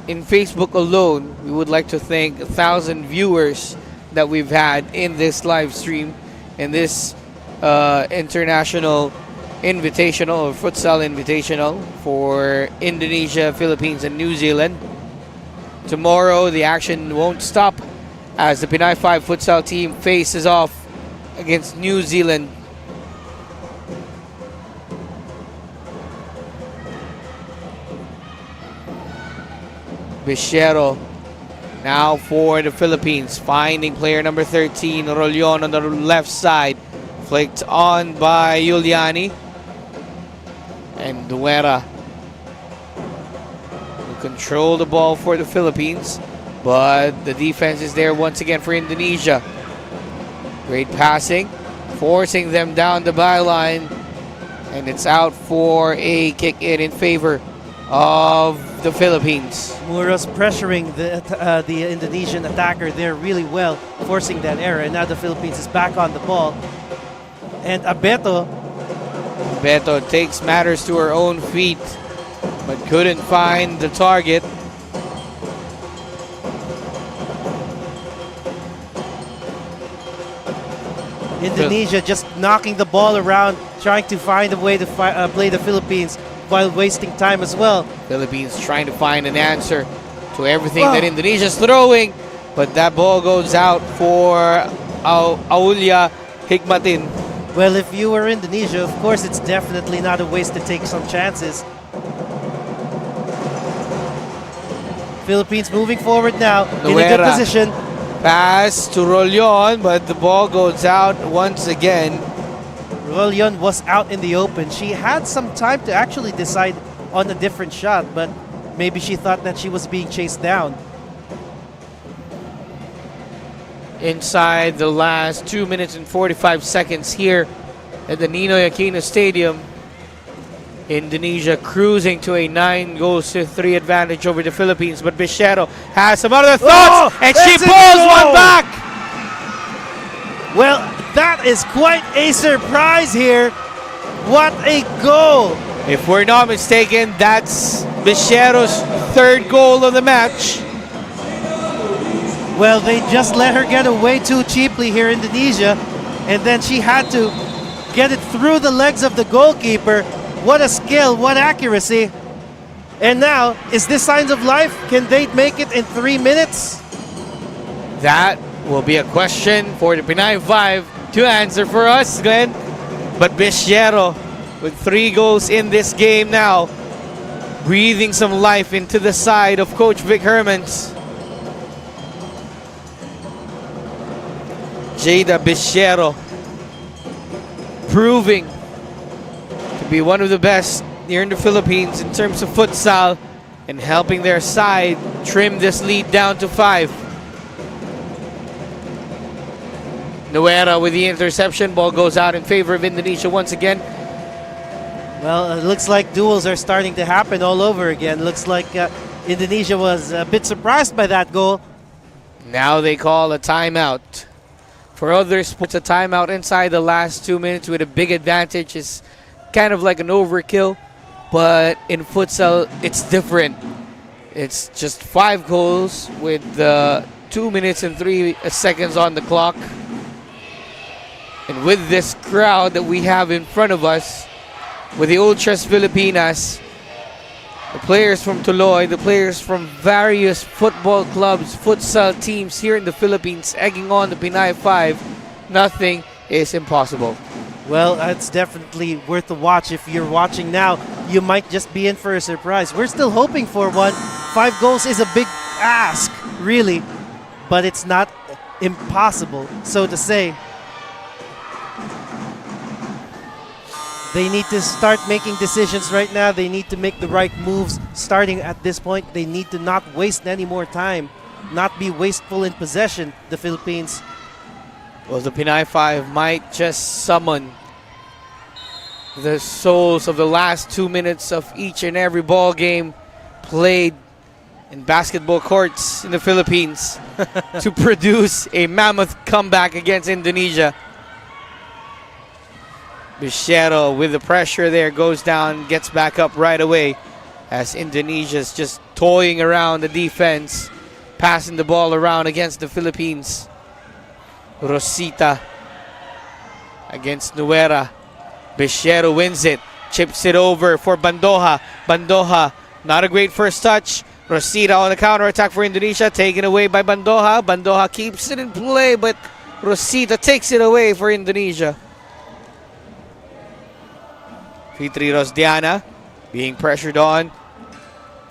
in Facebook alone, we would like to thank 1,000 viewers that we've had in this live stream, in this international invitational or futsal invitational for Indonesia, Philippines, and New Zealand. Tomorrow, the action won't stop as the Pinay 5 futsal team faces off against New Zealand. Bichero now for the Philippines, finding player number 13, Rolyon, on the left side. Flicked on by Yuliani. And Duera will control the ball for the Philippines, but the defense is there once again for Indonesia. Great passing, forcing them down the byline, and it's out for a kick in favor of the Philippines. Muros pressuring the Indonesian attacker there really well, forcing that error, and now the Philippines is back on the ball. And Beto takes matters to her own feet, but couldn't find the target. Indonesia just knocking the ball around, trying to find a way to play the Philippines while wasting time as well. Philippines trying to find an answer to everything that Indonesia's throwing, but that ball goes out for Aulia Hikmatin. Well, if you were Indonesia, of course, it's definitely not a waste to take some chances. Philippines moving forward now in a good position. Pass to Rolyon, but the ball goes out once again. Rolyon was out in the open. She had some time to actually decide on a different shot, but maybe she thought that she was being chased down. Inside the last 2 minutes and 45 seconds here at the Ninoy Aquino Stadium. Indonesia cruising to a 9-3 advantage over the Philippines, but Bichero has some other thoughts, and she pulls one back. Well, that is quite a surprise here. What a goal If we're not mistaken, that's Bichero's third goal of the match. Well, they just let her get away too cheaply here in Indonesia, and then she had to get it through the legs of the goalkeeper. What a skill, what accuracy. And now, is this signs of life? Can they make it in 3 minutes? That will be a question for the Pinay 5 to answer for us, Glenn. But Bichero with 3 goals in this game now, breathing some life into the side of Coach Vic Hermans. Jada Bichero proving to be one of the best here in the Philippines in terms of futsal and helping their side trim this lead down to 5. Nuera with the interception. Ball goes out in favor of Indonesia once again. Well, it looks like duels are starting to happen all over again. Looks like Indonesia was a bit surprised by that goal. Now they call a timeout. For other sports, a timeout inside the last 2 minutes with a big advantage is kind of like an overkill. But in futsal, it's different. It's just 5 goals with 2 minutes and 3 seconds on the clock. And with this crowd that we have in front of us, with the Ultras Filipinas, the players from Tuloy, the players from various football clubs, futsal teams here in the Philippines, egging on the Pinay 5, nothing is impossible. Well, it's definitely worth a watch. If you're watching now, you might just be in for a surprise. We're still hoping for one. 5 goals is a big ask, really, but it's not impossible, so to say. They need to start making decisions right now. They need to make the right moves starting at this point. They need to not waste any more time, not be wasteful in possession, the Philippines. Well, the Pinay 5 might just summon the souls of the last 2 minutes of each and every ball game played in basketball courts in the Philippines to produce a mammoth comeback against Indonesia. Bichero with the pressure there goes down, gets back up right away as Indonesia's just toying around the defense, passing the ball around against the Philippines. Rosita against Nuera. Bichero wins it, chips it over for Bandoha. Bandoha, not a great first touch. Rosita on the counter-attack for Indonesia, taken away by Bandoha. Bandoha keeps it in play, but Rosita takes it away for Indonesia. Fitri Rosdiana being pressured on.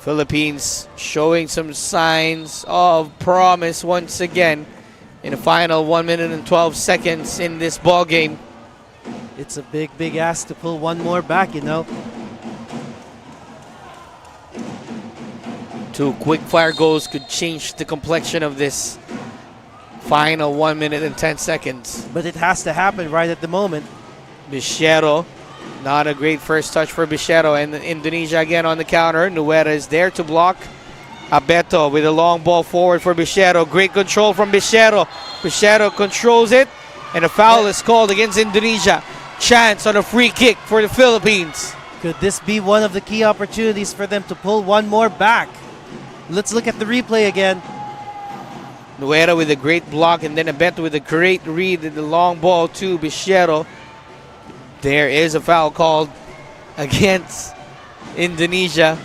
Philippines showing some signs of promise once again in the final 1 minute and 12 seconds in this ball game. It's a big, big ask to pull one more back, you know. 2 quick-fire goals could change the complexion of this final 1 minute and 10 seconds. But it has to happen right at the moment. Bichero, not a great first touch for Bichero, and Indonesia again on the counter. Nuera is there to block. Abeto with a long ball forward for Bichero. Great control from Bichero. Bichero controls it, and a foul is called against Indonesia. Chance on a free kick for the Philippines. Could this be one of the key opportunities for them to pull one more back? Let's look at the replay again. Nuera with a great block, and then Abeto with a great read in the long ball to Bichero. There is a foul called against Indonesia.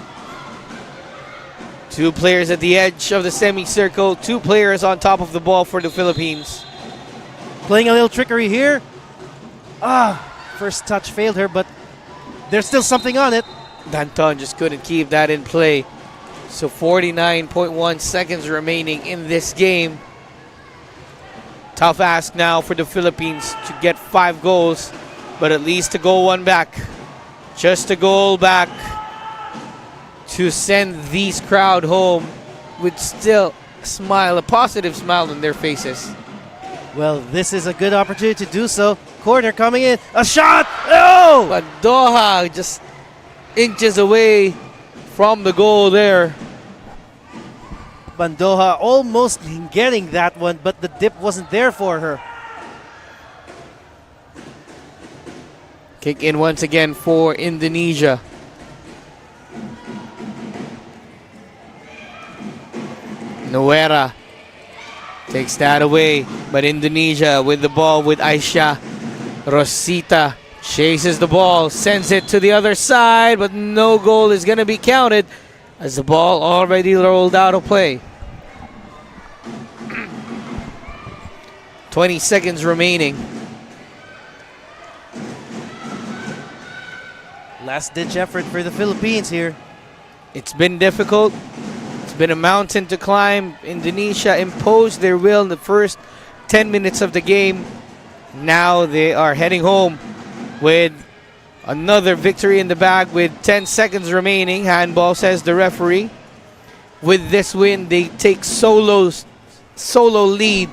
2 players at the edge of the semicircle, 2 players on top of the ball for the Philippines. Playing a little trickery here. First touch failed her, but there's still something on it. Danton just couldn't keep that in play. So 49.1 seconds remaining in this game. Tough ask now for the Philippines to get 5 goals, but at least to go 1 back. Just a goal back to send these crowd home with still a smile, a positive smile on their faces. Well, this is a good opportunity to do so. Corner coming in. A shot! Oh! But Doha just inches away from the goal there. Bandoha almost getting that one, but the dip wasn't there for her. Kick in once again for Indonesia. Nuera takes that away, but Indonesia with the ball with Aisha. Rosita chases the ball, sends it to the other side, but no goal is going to be counted as the ball already rolled out of play. 20 seconds remaining. Last-ditch effort for the Philippines here. It's been difficult. It's been a mountain to climb. Indonesia imposed their will in the first 10 minutes of the game. Now they are heading home with another victory in the bag with 10 seconds remaining. Handball, says the referee. With this win, they take solo lead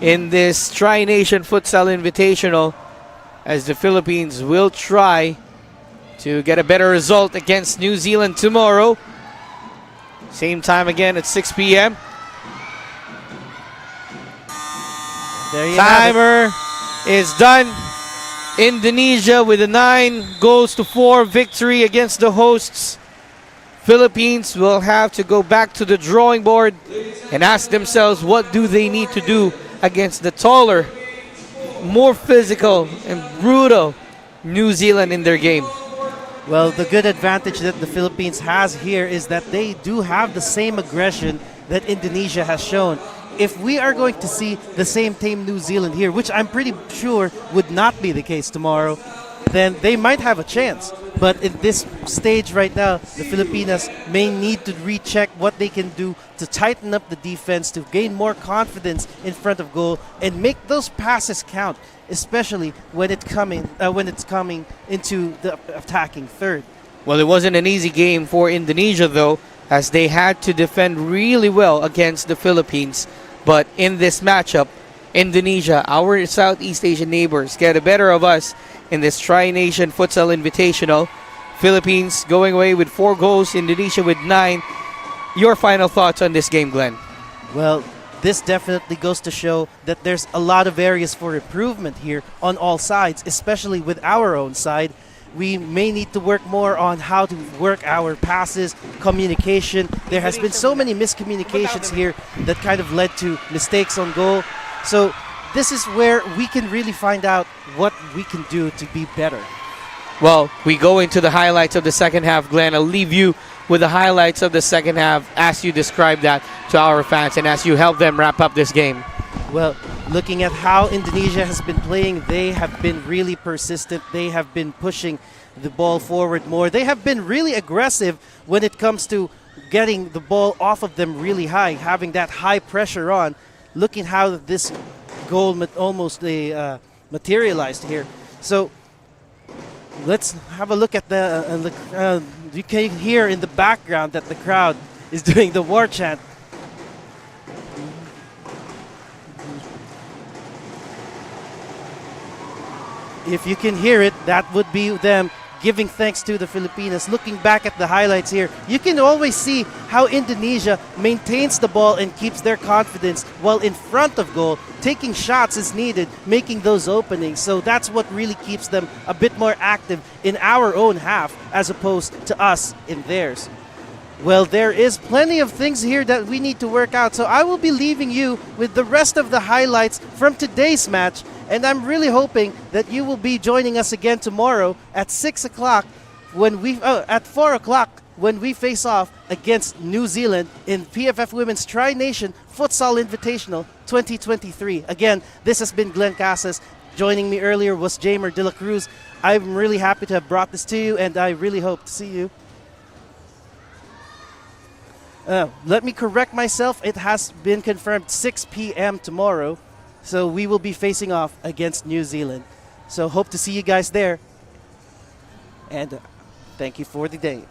in this Tri-Nation Futsal Invitational, as the Philippines will try to get a better result against New Zealand tomorrow. Same time again at 6 p.m. There you have it. Timer is done. Indonesia with a 9-4 victory against the hosts. Philippines will have to go back to the drawing board and ask themselves what do they need to do against the taller, more physical and brutal New Zealand in their game. Well, the good advantage that the Philippines has here is that they do have the same aggression that Indonesia has shown. If we are going to see the same team New Zealand here, which I'm pretty sure would not be the case tomorrow, then they might have a chance. But in this stage right now, the Filipinas may need to recheck what they can do to tighten up the defense, to gain more confidence in front of goal, and make those passes count, especially when it's coming into the attacking third. Well, it wasn't an easy game for Indonesia, though, as they had to defend really well against the Philippines. But in this matchup, Indonesia, our Southeast Asian neighbors, get the better of us in this Tri-Nation Futsal Invitational. Philippines going away with 4 goals, Indonesia with 9. Your final thoughts on this game, Glenn? Well, this definitely goes to show that there's a lot of areas for improvement here on all sides, especially with our own side. We may need to work more on how to work our passes, communication. There has been so many miscommunications here that kind of led to mistakes on goal. So this is where we can really find out what we can do to be better. Well, we go into the highlights of the second half, Glenn. I'll leave you with the highlights of the second half as you describe that to our fans and as you help them wrap up this game. Well, looking at how Indonesia has been playing, they have been really persistent. They have been pushing the ball forward more. They have been really aggressive when it comes to getting the ball off of them really high, having that high pressure on. Looking how this goal almost materialized here. So let's have a look at the. You can hear in the background that the crowd is doing the war chant. If you can hear it, that would be them giving thanks to the Filipinas. Looking back at the highlights here, you can always see how Indonesia maintains the ball and keeps their confidence while in front of goal, taking shots as needed, making those openings. So that's what really keeps them a bit more active in our own half as opposed to us in theirs. Well, there is plenty of things here that we need to work out. So I will be leaving you with the rest of the highlights from today's match. And I'm really hoping that you will be joining us again tomorrow at 6 o'clock at 4 o'clock when we face off against New Zealand in PFF Women's Tri-Nation Futsal Invitational 2023. Again, this has been Glenn Casas. Joining me earlier was Jamer De La Cruz. I'm really happy to have brought this to you, and I really hope to see you. Let me correct myself. It has been confirmed 6 p.m. tomorrow. So we will be facing off against New Zealand. So hope to see you guys there. And thank you for the day.